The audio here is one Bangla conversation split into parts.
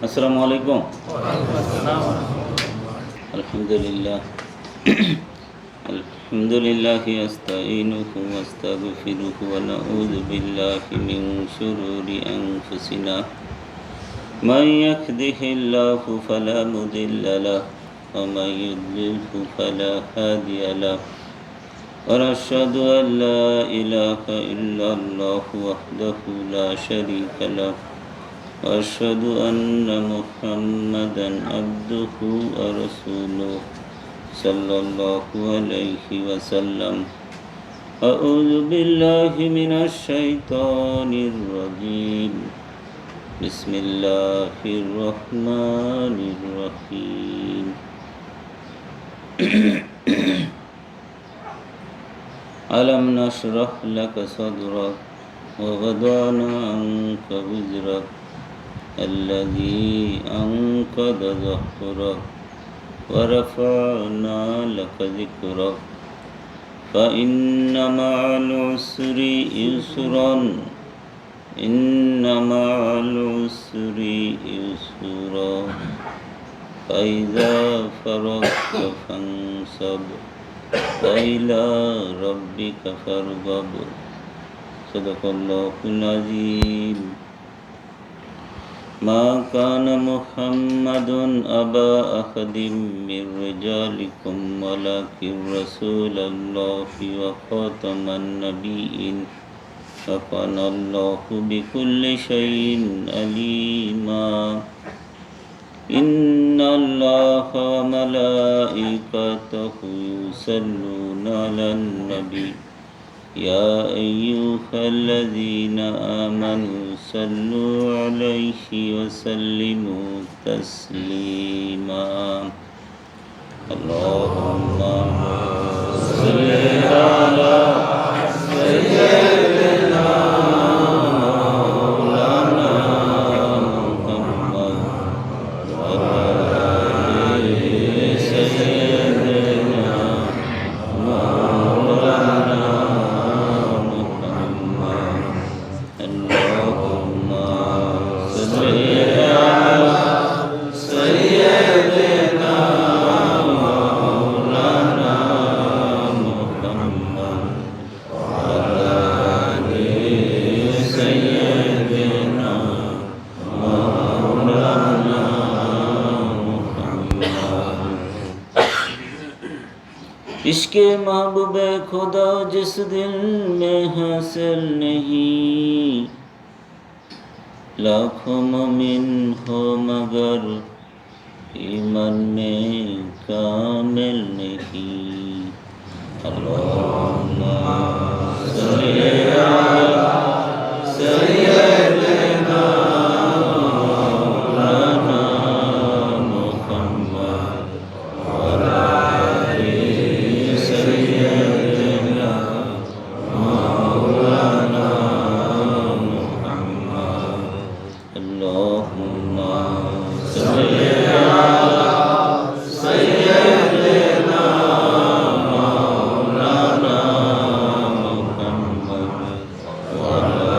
আসসালামু আলাইকুম। আলহামদুলিল্লাহ আলহামদুলিল্লাহি আস্তাঈনুহু ওয়াস্তাগফিরুহু ওয়া নাউযু বিল্লাহি মিন শুরুরি আনফুসিনা মান ইয়াহদিহিল্লাহু ফালা মুদিল্লা লাহু ওয়া মান ইউদ্লিলহু ফালা হাদিয়া লাহু ওয়া আশহাদু আল লা ইলাহা ইল্লাল্লাহু ওয়াহদাহু লা শারীকা লাহু وأشهد أن محمدا عبده ورسوله صلى الله عليه وسلم أعوذ بالله من الشيطان الرجيم بسم الله الرحمن الرحيم ألم نشرح لك صدرك ووضعنا عنك وزرك الذي أنقض ظهرك ورفعنا لك ذكرك فإن مع العسر يسرا إن مع العسر يسرا فإذا فرغت فانصب وإلى ربك فارغب صدق الله العظيم ما كان محمد أبا أحد من رجالكم ولكن رسول الله وخاتم النبيين وكان الله بكل شيء عليما إن الله وملائكته يصلون على النبي يا أيها الذين آمنوا صلوا عليه وسلموا تسليما اللهم صل على سيدنا مولانا محمد وعلى آل سيدنا مولانا इश्क़ महबूब खुदा जिस दिल में हासिल नहीं लाखों मोमिन हो मगर ईमान में कामिल नहीं अल्लाहुम्मा सल्ली अला सय्यिदिना मौलाना मुहम्मद वअला आलि सय्यिदिना मौलाना मुहम्मद अल्लाहुम्मा सल्ली अला सय्यिदिना मौलाना मुहम्मद वअला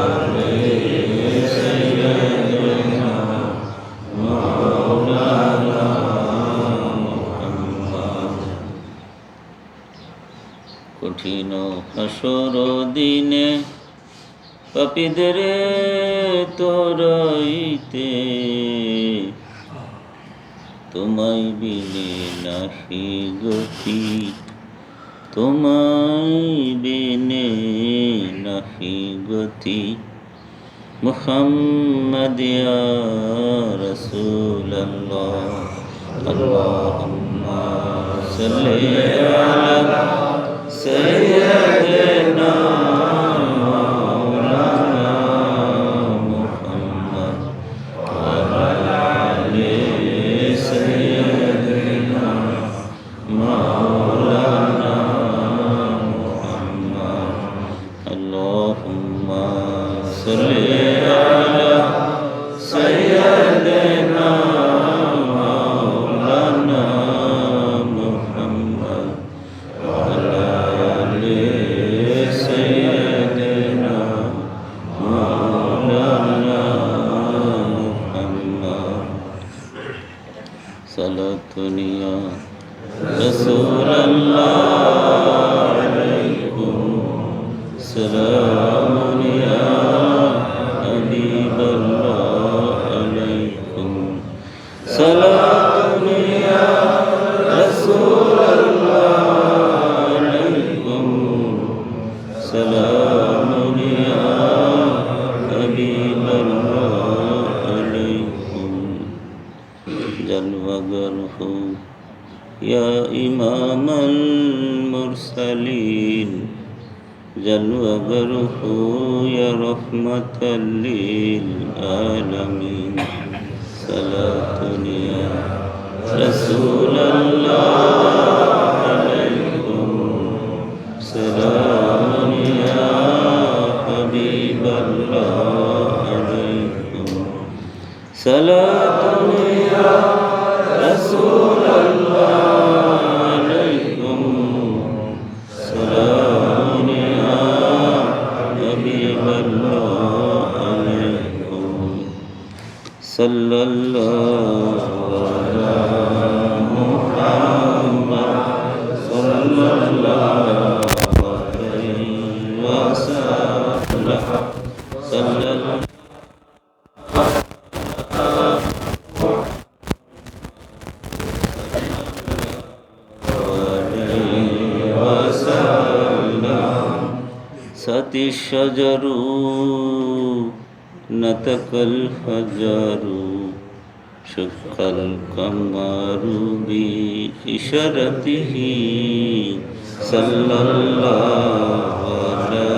आलि सय्यिदिना मौलाना मुहम्मद কঠিন হাসর দিনে পাপীদের তরাইতে তোমায় বিনে নাহি গতি তোমায় বিনে নাহি গতি মুহাম্মদ ইয়া রাসূলুল্লাহ আল্লাহুম্মা সাল্লি আলা سيدنا مولانا محمد وعلى آل سيدنا مولانا محمد اللهم صل على سيدنا مولانا محمد وعلى آل صلاة يا رسول الله عليكم سلام يا حبيب الله عليكم صلاة يا رسول الله عليكم سلام يا حبيب الله عليكم جلوة يا إمام المرسلين جلوة يا رحمة للعالمين صلاة يا رسول الله عليكم سلام يا حبيب الله عليكم صلاة يا رسول الله عليكم سلام يا حبيب الله عليكم صلى الله على محمد صلى الله عليه وسلم صلى الله سات الشجر نطق الحجر شق القمر بإشارته صلى الله على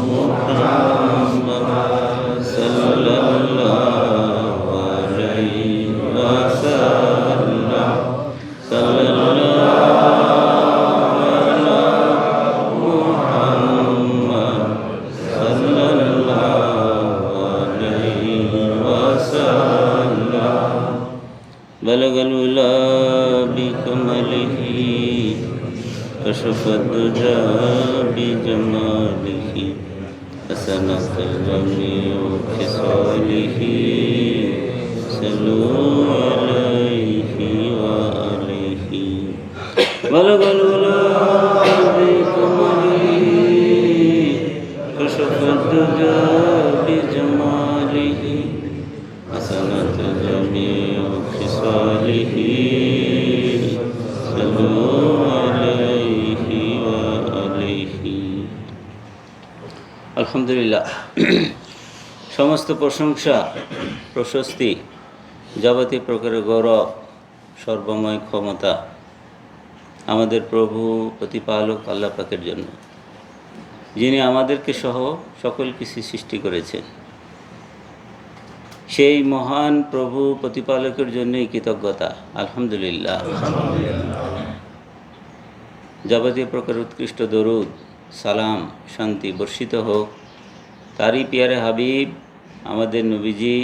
محمد صلى الله عليه وسلم صلى الله بلغ العلا بكماله كشف الدجى بجماله حسنت جميع خصاله صلوا عليه وآله بلغ العلا بكماله كشف الدجى بجماله حسنت جميع خصاله صلوا عليه وآله আলহামদুলিল্লাহ। সমস্ত প্রশংসা প্রশস্তি যাবতীয় প্রকারের গৌরব সর্বময় ক্ষমতা আমাদের প্রভু প্রতিপালক আল্লাহ পাকের জন্য, যিনি আমাদেরকে সহ সকল কিছু সৃষ্টি করেছেন। সেই মহান প্রভু প্রতিপালকের জন্যই কৃতজ্ঞতা, আলহামদুলিল্লাহ। যাবতীয় প্রকার উৎকৃষ্ট দরুদ সালাম শান্তি বর্ষিত হোক তারই পিয়ারে হাবিব আমাদের নবীজি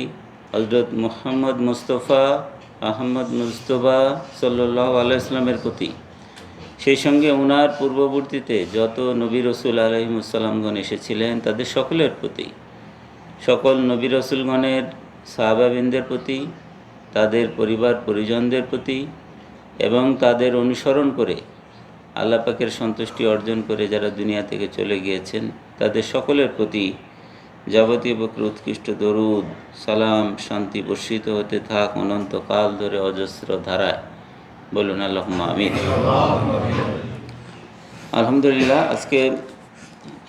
হযরত মুহাম্মদ মুস্তাফা আহমদ মুজতবা সাল্লাল্লাহু আলাইহি ওয়াসাল্লামের প্রতি, সেই সঙ্গে ওনার পূর্ববর্তীতে যত নবী রসুল আলাইহিমুসসালামগণ এসেছিলেন তাদের সকলের প্রতি, সকল নবী রসুলগণের সাহাবাবিনদের প্রতি, তাদের পরিবার পরিজনদের প্রতি এবং তাদের অনুসরণ করে আল্লাহ পাকের সন্তুষ্টি অর্জন করে যারা দুনিয়া থেকে চলে গিয়েছেন তাদের সকলের প্রতি যাবতীয় প্রকার উৎকৃষ্ট দরুদ সালাম শান্তি বর্ষিত হতে থাক অনন্তকাল ধরে অজস্র ধারায়। বলুন আল্লাহুম্মা আমিন। আলহামদুলিল্লাহ। আজকে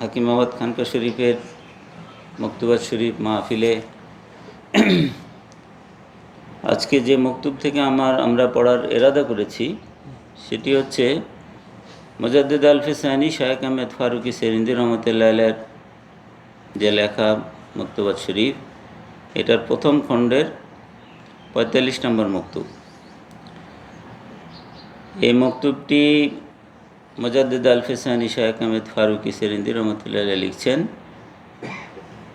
হাকিম আহমদ খানকা শরীফের মকতুবাত শরীফ মাহফিলে আজকে যে মকতুব থেকে আমরা পড়ার এরাদা করেছি সেটি হচ্ছে মুজাদ্দিদ আল-ফিসানি শায়েখ আহমেদ ফারুকি সেরিন্দি রহমতুল্লাহ আলাইহির যে লেখা মকতুবাত শরীফ, এটার প্রথম খণ্ডের ৪৫ নম্বর মকতুব। এই মকতুবটি মুজাদ্দিদ আল-ফিসানি শায়েখ আহমেদ ফারুকি সেরিন্দি রহমতুল্লাহ আলাইহি লিখছেন,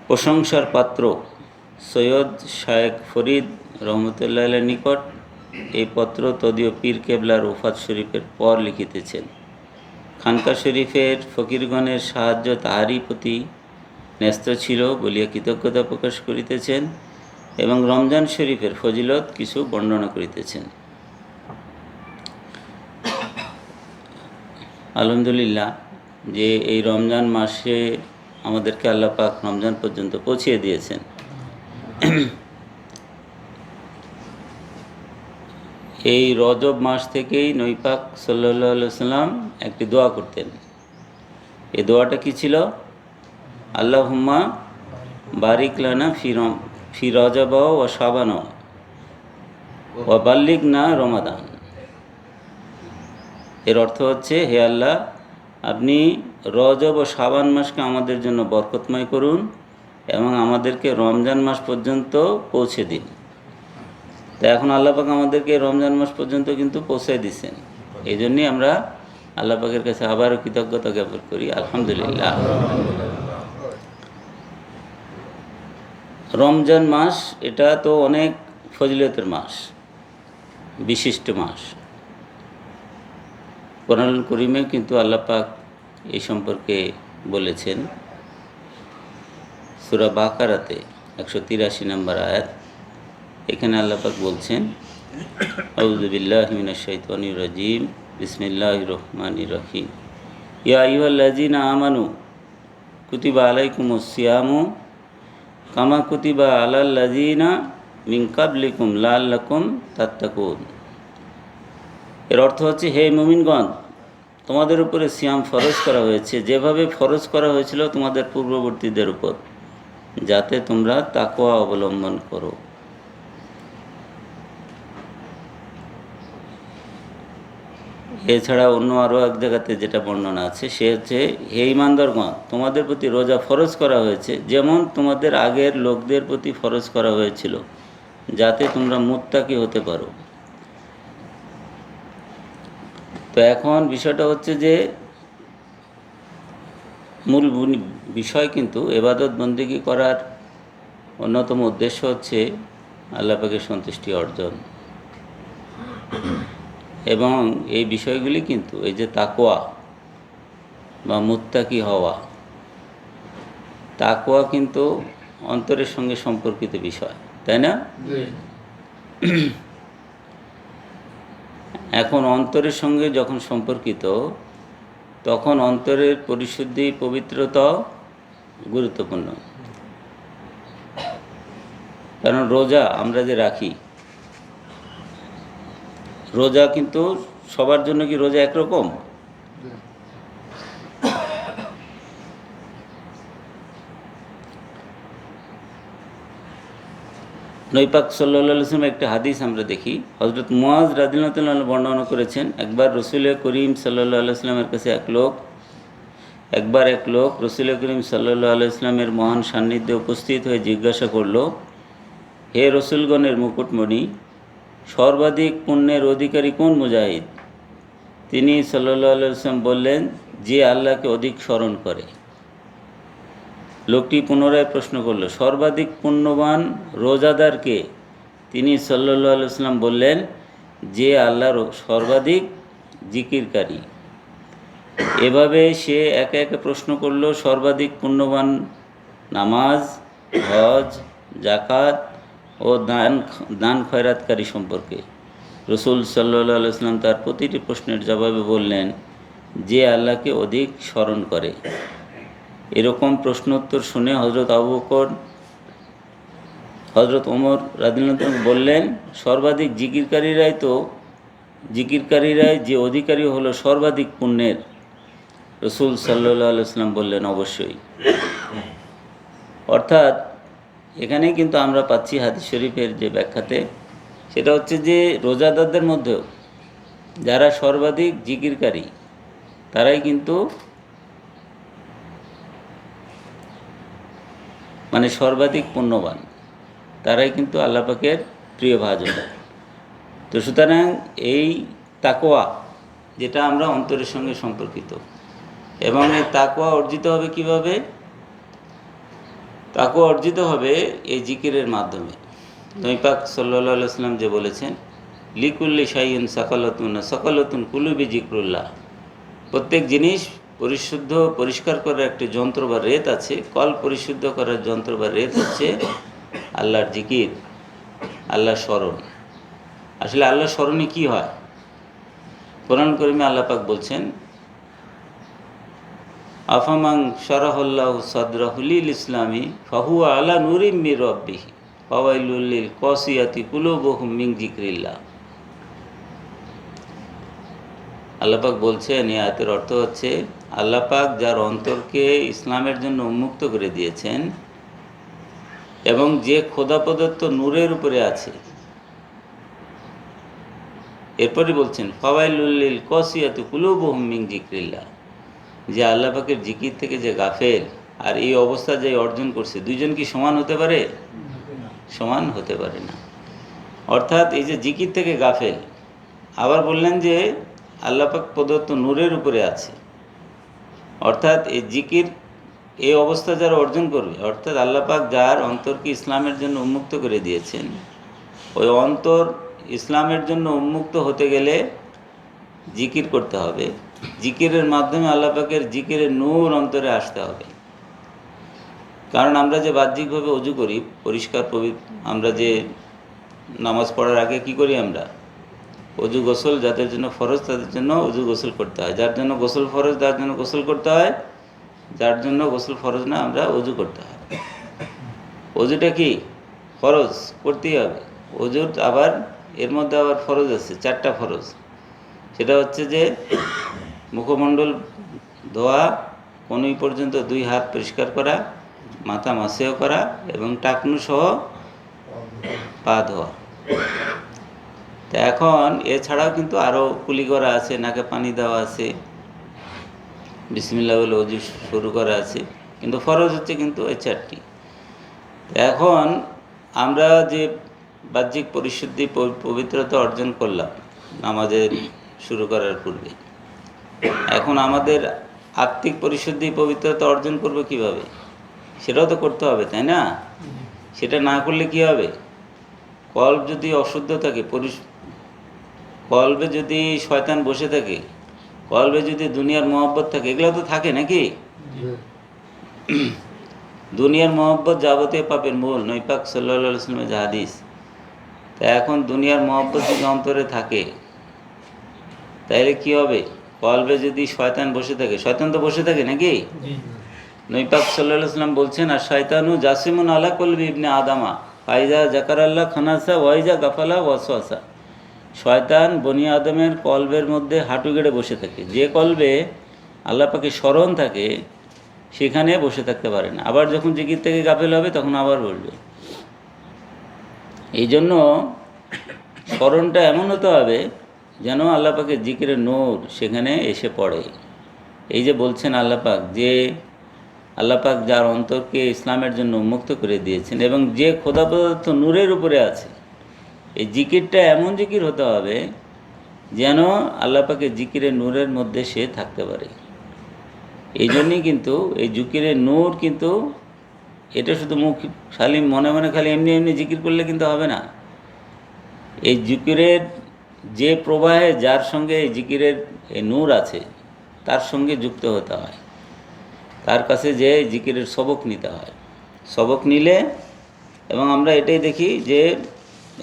প্রশংসার পাত্র সৈয়দ শায়েখ ফরিদ রহমতুল্লাহ আলাইহির নিকট এই পত্র তদীয় পীর কেবলার ওফাত শরীফের পর লিখিতেছেন। খানকা শরীফের ফকিরগণের সাহায্য তাহারই প্রতি ন্যস্ত ছিল বলিয়া কৃতজ্ঞতা প্রকাশ করিতেছেন এবং রমজান শরীফের ফজিলত কিছু বর্ণনা করিতেছেন। আলহামদুলিল্লাহ যে এই রমজান মাসে আমাদেরকে আল্লাহ পাক রমজান পর্যন্ত পৌঁছিয়ে দিয়েছেন। এই রজব মাস থেকেই নবী পাক সাল্লাল্লাহু আলাইহি সাল্লাম একটি দোয়া করতেন। এই দোয়াটা কি ছিল? আল্লাহুম্মা বারিক লানা ফি রজব ওয়া শাবান ওয়া বাল্লিগনা রমাদান। এর অর্থ হচ্ছে, হে আল্লাহ, আপনি রজব ও শাবান মাসকে আমাদের জন্য বরকতময় করুন এবং আমাদেরকে রমজান মাস পর্যন্ত পৌঁছে দিন। তো এখন আল্লাহ পাক আমাদেরকে রমজান মাস পর্যন্ত কিন্তু পৌঁছে দিচ্ছেন। এই জন্যই আমরা আল্লাহ পাকের কাছে আবারও কৃতজ্ঞতা জ্ঞাপন করি, আলহামদুলিল্লাহ। রমজান মাস এটা তো অনেক ফজিলতের মাস, বিশিষ্ট মাস। কোরআনুল কারীমে কিন্তু আল্লাহ পাক এই সম্পর্কে বলেছেন সূরা বাকারাতে 183 নম্বর আয়াত। এখানে আল্লাহ পাক বলছেন, আউযু বিল্লাহি মিনাশ শাইতানির রাজিম, বিসমিল্লাহির রহমানির রহিম। ইয়া আইয়ুহাল্লাযীনা আমানু কুতিবা আলাইকুমুস সিয়ামু কামা কুতিবা আলাল্লাযীনা মিন ক্বাবলিকুম লাআল্লাকুম তাত্তাকুন। এর অর্থ হচ্ছে, হে মুমিনগণ, তোমাদের উপরে সিয়াম ফরজ করা হয়েছে যেভাবে ফরজ করা হয়েছিল তোমাদের পূর্ববর্তীদের উপর, যাতে তোমরা তাকওয়া অবলম্বন করো। এছাড়া অন্য আরও এক জায়গাতে যেটা বর্ণনা আছে, সে হচ্ছে, হে ঈমানদারগণ, তোমাদের প্রতি রোজা ফরজ করা হয়েছে যেমন তোমাদের আগের লোকদের প্রতি ফরজ করা হয়েছিল, যাতে তোমরা মুত্তাকি হতে পারো। তো এখন বিষয়টা হচ্ছে যে মূল বিষয় কিন্তু ইবাদত বন্দেগী করার অন্যতম উদ্দেশ্য হচ্ছে আল্লাহ পাকের সন্তুষ্টি অর্জন। এবং এই বিষয়গুলি কিন্তু এই যে তাকওয়া বা মুত্তাকি হওয়া, তাকওয়া কিন্তু অন্তরের সঙ্গে সম্পর্কিত বিষয়, তাই না? এখন অন্তরের সঙ্গে যখন সম্পর্কিত, তখন অন্তরের পরিশুদ্ধি, পবিত্রতা গুরুত্বপূর্ণ। কারণ রোজা আমরা যে রাখি, রোজা কিন্তু সবার জন্য কি রোজা একরকম? নবী পাক সাল্লাল্লাহু আলাইহি ওয়াসাল্লাম একটা হাদিস আমরা দেখি, হযরত মুয়াজ রাদিয়াল্লাহু তাআলা বর্ণনা করেছেন, একবার রাসূল করিম সাল্লাল্লাহু আলাইহি ওয়াসাল্লামের কাছে এক লোক রাসূল করিম সাল্লাল্লাহু আলাইহি ওয়াসাল্লামের মহান সান্নিধ্যে উপস্থিত হয়ে জিজ্ঞাসা করল, হে রাসূলগণের মুকুটমণি, সর্বাধিক পুণ্যের অধিকারী কোন মুজাহিদ? তিনি সাল্লাল্লাহু আলাইহি ওয়াসাল্লাম বললেন, যে আল্লাহকে অধিক স্মরণ করে। লোকটি পুনরায় প্রশ্ন করল, সর্বাধিক পুণ্যবান রোজাদারকে? তিনি সাল্লাল্লাহু আলাইহি ওয়াসাল্লাম বললেন, যে আল্লাহর সর্বাধিক জিকিরকারী। এভাবে সে একে একে প্রশ্ন করল সর্বাধিক পুণ্যবান নামাজ, হজ, যাকাত ও দান খয়রাতকারী সম্পর্কে। রাসূল সাল্লাল্লাহু আলাইহি ওয়াসাল্লাম তার প্রতিটি প্রশ্নের জবাবে বললেন, যে আল্লাহকে অধিক স্মরণ করে। এরকম প্রশ্নোত্তর শুনে হযরত আবু বকর, হযরত ওমর রাদিয়াল্লাহু আনহু বললেন, সর্বাধিক জিকিরকারীরাই যে অধিকারী হলো সর্বাধিক পুণ্যের। রাসূল সাল্লাল্লাহু আলাইহি ওয়াসাল্লাম বললেন, অবশ্যই। অর্থাৎ এখানেই কিন্তু আমরা পাচ্ছি হাদিস শরীফের যে ব্যাখ্যাতে, সেটা হচ্ছে যে রোজাদারদের মধ্যেও যারা সর্বাধিক জিকিরকারী তারাই কিন্তু সর্বাধিক পুণ্যবান, তারাই কিন্তু আল্লাহ পাকের প্রিয় ভাজন। তো সুতরাং এই তাকওয়া, যেটা আমরা অন্তরের সঙ্গে সম্পর্কিত, এবং এই তাকওয়া অর্জিত হবে কিভাবে? তাকওয়া অর্জিত হবে এই জিকিরের মাধ্যমে। নবী পাক সাল্লাল্লাহু আলাইহি ওয়াসাল্লাম যে বলেছেন, লিকুল্লি শাইইন সাকালাতুন কুলুবি জিকরুল্লাহ। প্রত্যেক জিনিস পরিষ্কার করার একটি যন্ত্র বা রেত আছে। কল পরিশুদ্ধ করার যন্ত্র বা রেত হচ্ছে আল্লাহর জিকির, আল্লাহর স্মরণ। আসলে আল্লাহর স্মরণে কি হয়? কোরআন কারীমে আল্লাহ পাক বলছেন, আফামাং শারাহাল্লাহু সাদরাহু লিল ইসলামি ফাহুয়া আলা নূরিম মির রাব্বিহি ফাওয়াইলুল লিল কাসিয়াতি কুলুবুহুম মিন যিকরিল্লাহ। আল্লাপাক বলছেন, এই আয়াতের অর্থ হচ্ছে আল্লাপাক যার অন্তরকে ইসলামের জন্য উন্মুক্ত করে দিয়েছেন এবং যে খোদা প্রদত্ত নূরের উপরে আছে। এরপরে বলছেন ফাওয়াইলুল লিল কাসিয়াতি কুলুবুহুম মিন যিকরিল্লাহ, যে আল্লাপাকের জিকির থেকে যে গাফেল আর এই অবস্থা যে অর্জন করছে, দুইজন কি সমান হতে পারে? সমান হতে পারে না। অর্থাৎ এই যে জিকির থেকে গাফেল, আবার বললেন যে আল্লাপাক প্রদত্ত নূরের উপরে আছে, অর্থাৎ এই জিকির এই অবস্থা যারা অর্জন করবে, অর্থাৎ আল্লাপাক যার অন্তরকে ইসলামের জন্য উন্মুক্ত করে দিয়েছেন, ওই অন্তর ইসলামের জন্য উন্মুক্ত হতে গেলে জিকির করতে হবে। জিকিরের মাধ্যমে আল্লাপাকের জিকিরের নূর অন্তরে আসতে হবে। কারণ আমরা যে বাহ্যিকভাবে অজু করি, পরিষ্কার আমরা যে নামাজ পড়ার আগে কি করি, আমরা অজু গোসল, যাদের জন্য ফরজ তাদের জন্য অজু গোসল করতে হয়, যার জন্য গোসল ফরজ তার জন্য গোসল করতে হয়, যার জন্য গোসল ফরজ না আমরা অজু করতে হয়। অজুটা কি ফরজ, করতেই হবে। অজুর আবার এর মধ্যে আবার ফরজ আছে, 4টা ফরজ। সেটা হচ্ছে যে মুখমণ্ডল ধোয়া, কনুই পর্যন্ত 2 হাত পরিষ্কার করা, মাথা মাসেও করা এবং টাকনু সহ পা ধোয়া। তা এখন এছাড়াও কিন্তু আরও কুলি করা আছে, নাকে পানি দেওয়া আছে, বিসমিল্লাহ বলে অজু শুরু করা আছে, কিন্তু ফরজ হচ্ছে কিন্তু এই 4টি। এখন আমরা যে বাহ্যিক পরিশুদ্ধি পবিত্রতা অর্জন করলাম নামাজের শুরু করার পূর্বে, এখন আমাদের আত্মিক পরিশুদ্ধি পবিত্রতা অর্জন করবো কিভাবে? সেটাও তো করতে হবে, তাই না? সেটা না করলে কি হবে? কল্ব যদি অশুদ্ধ থাকে, কল্বে যদি শয়তান বসে থাকে, কল্বে যদি দুনিয়ার মহব্বত থাকে, এগুলো তো থাকে নাকি? দুনিয়ার মহব্বত যাবতীয় পাপের মূল, নবী পাক সাল্লাল্লাহু আলাইহি ওয়াসাল্লামের যে হাদিস। তা এখন দুনিয়ার মহব্বত যদি অন্তরে থাকে, তাইলে কি হবে? কলবে যদি শয়তান বসে থাকে, শয়তান তো বসে থাকে নাকি? নবী পাক সাল্লাল্লাহু আলাইহি ওয়াসাল্লাম বলছেন, আর শয়তানু জাসিমুন আলা কলবি ইবনে আদামা ফাইজা জাকারাল্লাহ খানাসা ওয়াইজা গাফালা ওয়াসওয়াসা। শয়তান বনি আদমের কলবের মধ্যে হাঁটু গেড়ে বসে থাকে। যে কলবে আল্লাহ পাকের স্মরণ থাকে সেখানে বসে থাকতে পারে না, আবার যখন জিকির থেকে গাফেল হবে তখন আবার বলবে। এই জন্য স্মরণটা এমন হতে হবে যেন আল্লাহ পাকের জিকিরের নূর সেখানে এসে পড়ে। এই যে বলছেন আল্লাহ পাক, যে আল্লাহ পাক যার অন্তরকে ইসলামের জন্য উন্মুক্ত করে দিয়েছেন এবং যে খোদা প্রদত্ত নূরের উপরে আছে, এই জিকিরটা এমন জিকির হতে হবে যেন আল্লাহ পাকের জিকিরের নূরের মধ্যে সে থাকতে পারে। এই জন্যই কিন্তু এই জিকিরের নূর, কিন্তু এটা শুধু মুখ খালি মনে মনে খালি এমনি এমনি জিকির করলে কিন্তু হবে না। এই জিকিরের যে প্রবাহে যার সঙ্গে এই জিকিরের এই নূর আছে তার সঙ্গে যুক্ত হতে হয়, তার কাছে যে জিকিরের সবক নিতে হয়। সবক নিলে, এবং আমরা এটাই দেখি যে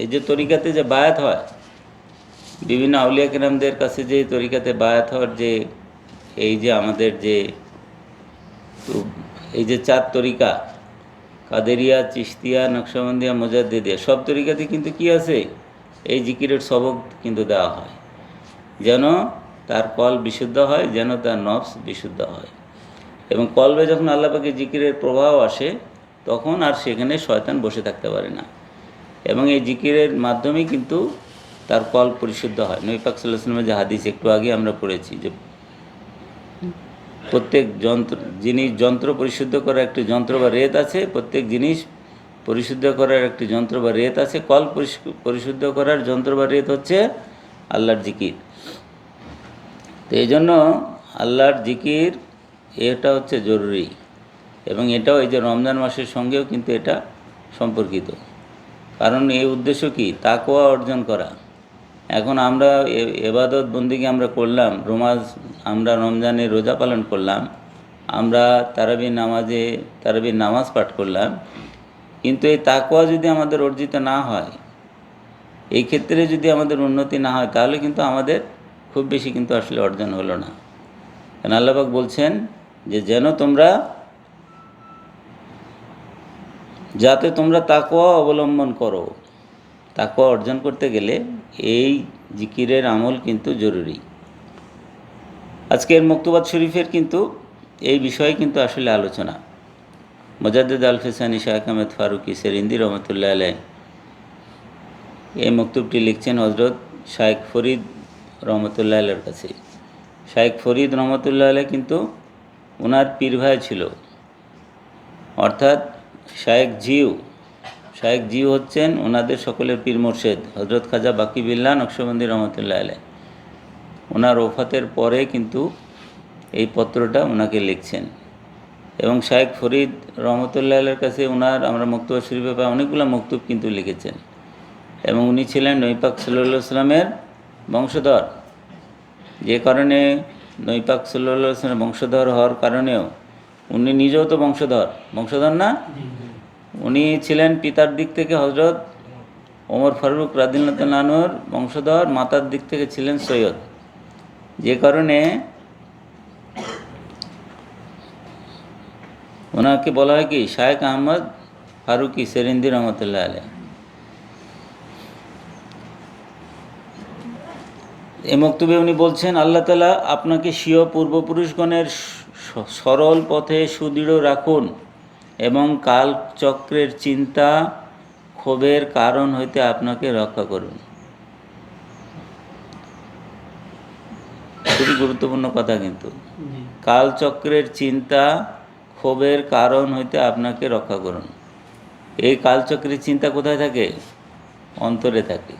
এই যে তরিকাতে যে বায়াত হয়, বিভিন্ন আউলিয়া কেরামদের কাছে যে তরিকাতে বায়াত হওয়ার যে এই যে আমাদের যে এই যে 4 তরিকা, কাদেরিয়া, চিশতিয়া, নকশবন্দিয়া, মুজাদ্দিদিয়া, সব তরিকাতে কিন্তু কি আছে? এই জিকিরের সবক কিন্তু দেওয়া হয়, যেন তার কল বিশুদ্ধ হয়, যেন তার নফস বিশুদ্ধ হয়। এবং কলবে যখন আল্লাহ পাকের জিকিরের প্রভাব আসে তখন আর সেখানে শয়তান বসে থাকতে পারে না, এবং এই জিকিরের মাধ্যমেই কিন্তু তার কল পরিশুদ্ধ হয়। নবী পাক সাল্লাল্লাহু আলাইহি ওয়াসাল্লামের যে হাদিস একটু আগে আমরা পড়েছি, যে প্রত্যেক জিনিস যন্ত্র পরিশুদ্ধ করার একটি যন্ত্র বা রেত আছে, প্রত্যেক জিনিস পরিশুদ্ধ করার একটি যন্ত্র বা রেত আছে। কল পরিশুদ্ধ করার যন্ত্র বা রেত হচ্ছে আল্লাহর জিকির। তো এই জন্য আল্লাহর জিকির এটা হচ্ছে জরুরি, এবং এটাও এই যে রমজান মাসের সঙ্গেও কিন্তু এটা সম্পর্কিত। কারণ এই উদ্দেশ্য কি? তাকওয়া অর্জন করা। এখন আমরা এবাদত বন্দিকে আমরা করলাম, আমরা রমজানে রোজা পালন করলাম, আমরা তারাবির নামাজ পাঠ করলাম, কিন্তু এই তাকওয়া যদি আমাদের অর্জিত না হয়, এই ক্ষেত্রে যদি আমাদের উন্নতি না হয়, তাহলে কিন্তু আমাদের খুব বেশি কিন্তু আসলে অর্জন হলো না। কারণ আল্লাহ পাক বলছেন যে যেন তোমরা যাতে তোমরা তাকওয়া অবলম্বন করো। তাকওয়া অর্জন করতে গেলে এই জিকিরের আমল কিন্তু জরুরি। আজকের মক্তবাত শরীফের কিন্তু এই বিষয়ে কিন্তু আসলে আলোচনা। মুজাদ্দিদ আল ফিসানি শায়খ আহমেদ ফারুকি সেরিন্দি রহমতুল্লাহ আলাইহ এই মক্তবটি লিখছেন হজরত শায়খ ফরিদ রহমতুল্লাহ আলাইয়ের কাছে। শায়খ ফরিদ রহমতুল্লাহ আলাইহ কিন্তু ওনার পীর ভাই ছিল, অর্থাৎ শায়খ জিউ হচ্ছেন ওনাদের সকলের পীর মুর্শেদ হজরত খাজা বাকি বিল্লাহ নকশবন্দি রহমতুল্লাহ আলাইহ। ওনার ওফাতের পরে কিন্তু এই পত্রটা ওনাকে লিখছেন এবং শায়খ ফরিদ রহমতুল্লাহ আলাইয়ের কাছে ওনার আমরা মক্তবা শরীফে পাই অনেকগুলো মক্তব কিন্তু লিখেছেন এবং উনি ছিলেন নবী পাক সাল্লাল্লাহু আলাইহি সাল্লামের বংশধর। যে কারণে নবী পাক সাল্লাল্লাহু আলাইহি সাল্লামের বংশধর হওয়ার কারণেও উনি নিজেও তো বংশধর না, উনি ছিলেন পিতার দিক থেকে হজরত ওমর ফারুক রাদিয়াল্লাহু তাআলা আনহুর বংশধর, মাতার দিক থেকে ছিলেন সৈয়দ। যে কারণে ওনাকে বলা হয় কি শায়খ আহমদ ফারুকি সেরিন্দি রহমতুল্লাহ আলাইহ। এই মক্তবে উনি বলছেন, আল্লাহ তাআলা আপনাকে স্বীয় পূর্বপুরুষগণের সরল পথে সুদৃঢ় রাখুন এবং কালচক্রের চিন্তা ক্ষোভের কারণ হইতে আপনাকে রক্ষা করুন। খুবই গুরুত্বপূর্ণ কথা কিন্তু। কালচক্রের চিন্তা ক্ষোভের কারণ হইতে আপনাকে রক্ষা করুন। এই কালচক্রের চিন্তা কোথায় থাকে? অন্তরে থাকে।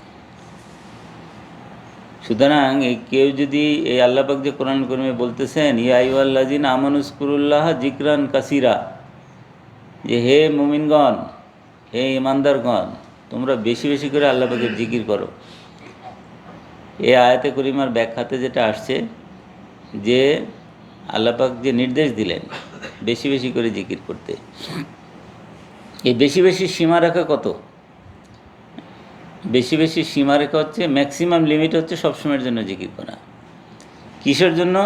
সুতরাং এই কেউ যদি এই আল্লাহ পাক যে কোরআন কারীমে বলতেছেন ইয়া আইয়ুহাল্লাযিনা আমানুযকুরুল্লাহ যিকরান কাসীরা, যে হে মুমিনগণ, হে ইমানদারগণ, তোমরা বেশি বেশি করে আল্লাহ পাকের জিকির করো। এই আয়াতে করিমার ব্যাখ্যাতে যেটা আসছে যে আল্লাহ পাক যে নির্দেশ দিলেন বেশি বেশি করে জিকির করতে, এই বেশি বেশি সীমারেখা কত? বেশি বেশি সীমারেখা হচ্ছে ম্যাক্সিমাম লিমিট হচ্ছে সবসময়ের জন্য জিকির করা। কিসের জন্য?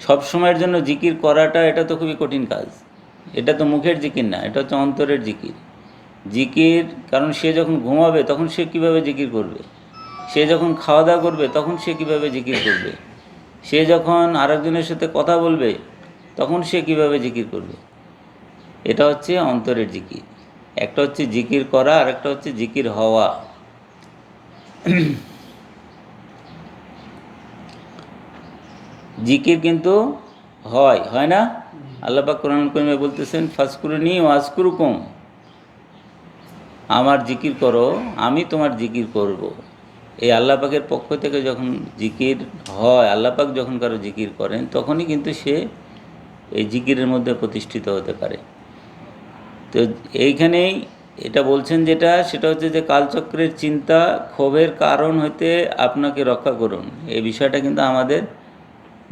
সবসময়ের জন্য জিকির করাটা এটা তো খুবই কঠিন কাজ। এটা তো মুখের জিকির না, এটা হচ্ছে অন্তরের জিকির। কারণ সে যখন ঘুমাবে তখন সে কীভাবে জিকির করবে? সে যখন খাওয়া দাওয়া করবে তখন সে কীভাবে জিকির করবে? সে যখন আরেকজনের সাথে কথা বলবে তখন সে কীভাবে জিকির করবে? এটা হচ্ছে অন্তরের জিকির। একটা হচ্ছে জিকির করা আর একটা হচ্ছে জিকির হওয়া। জিকির কিন্তু হয় না? আল্লাহ পাক কোরআন কারীমে বলতেছেন ফাজকুরুনি ওয়াজকুরুকুম, আমার জিকির করো আমি তোমার জিকির করব। এই আল্লাহ পাকের পক্ষ থেকে যখন জিকির হয়, আল্লাহ পাক যখন কারো জিকির করেন তখনই কিন্তু সে এই জিকিরের মধ্যে প্রতিষ্ঠিত হতে পারে। তো এইখানেই এটা বলছেন সেটা হচ্ছে যে কালচক্রের চিন্তা ক্ষোভের কারণ হইতে আপনাকে রক্ষা করুন। এই বিষয়টা কিন্তু আমাদের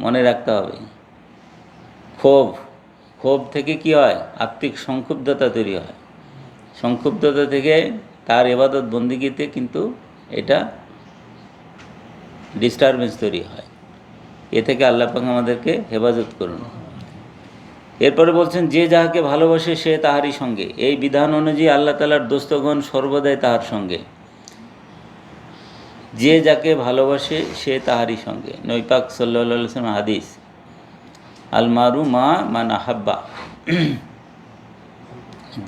মনে রাখতে হবে। ক্ষোভ থেকে কি হয়? আত্মিক সংক্ষুব্ধতা তৈরি হয়। সংক্ষুব্ধতা থেকে তার ইবাদত বন্দিগিতে কিন্তু এটা ডিস্টারবেন্স তৈরি হয়। এ থেকে আল্লাহ পাক আমাদেরকে হেফাজত করুন। এরপরে বলছেন, যে যাহাকে ভালোবাসে সে তাহারই সঙ্গে। এই বিধান অনুযায়ী আল্লাহ তাআলার দোস্তগণ সর্বদাই তাহার সঙ্গে। যে যাকে ভালোবাসে সে তাহারই সঙ্গে। নবী পাক সাল্লাল্লাহু আলাইহি ওয়াসাল্লাম হাদিস, আল মারু মা মান আহাব্বা,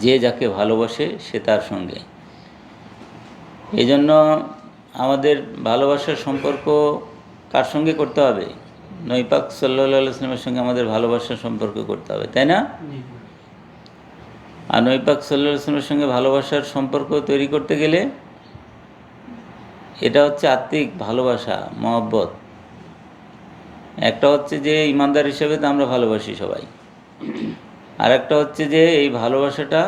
যে যাকে ভালোবাসে সে তার সঙ্গে। এই জন্য আমাদের ভালোবাসার সম্পর্ক কার সঙ্গে করতে হবে? নবী পাক সাল্লাল্লাহু আলাইহি ওয়াসাল্লামের সঙ্গে আমাদের ভালোবাসার সম্পর্ক করতে হবে, তাই না? আর নবী পাক সাল্লাল্লাহু আলাইহি ওয়াসাল্লামের সঙ্গে ভালোবাসার সম্পর্ক তৈরি করতে গেলে এটা হচ্ছে আত্মিক ভালোবাসা, মহব্বত। একটা হচ্ছে যে ইমানদার হিসেবে তো আমরা ভালোবাসি সবাই, আর একটা হচ্ছে যে এই ভালোবাসাটা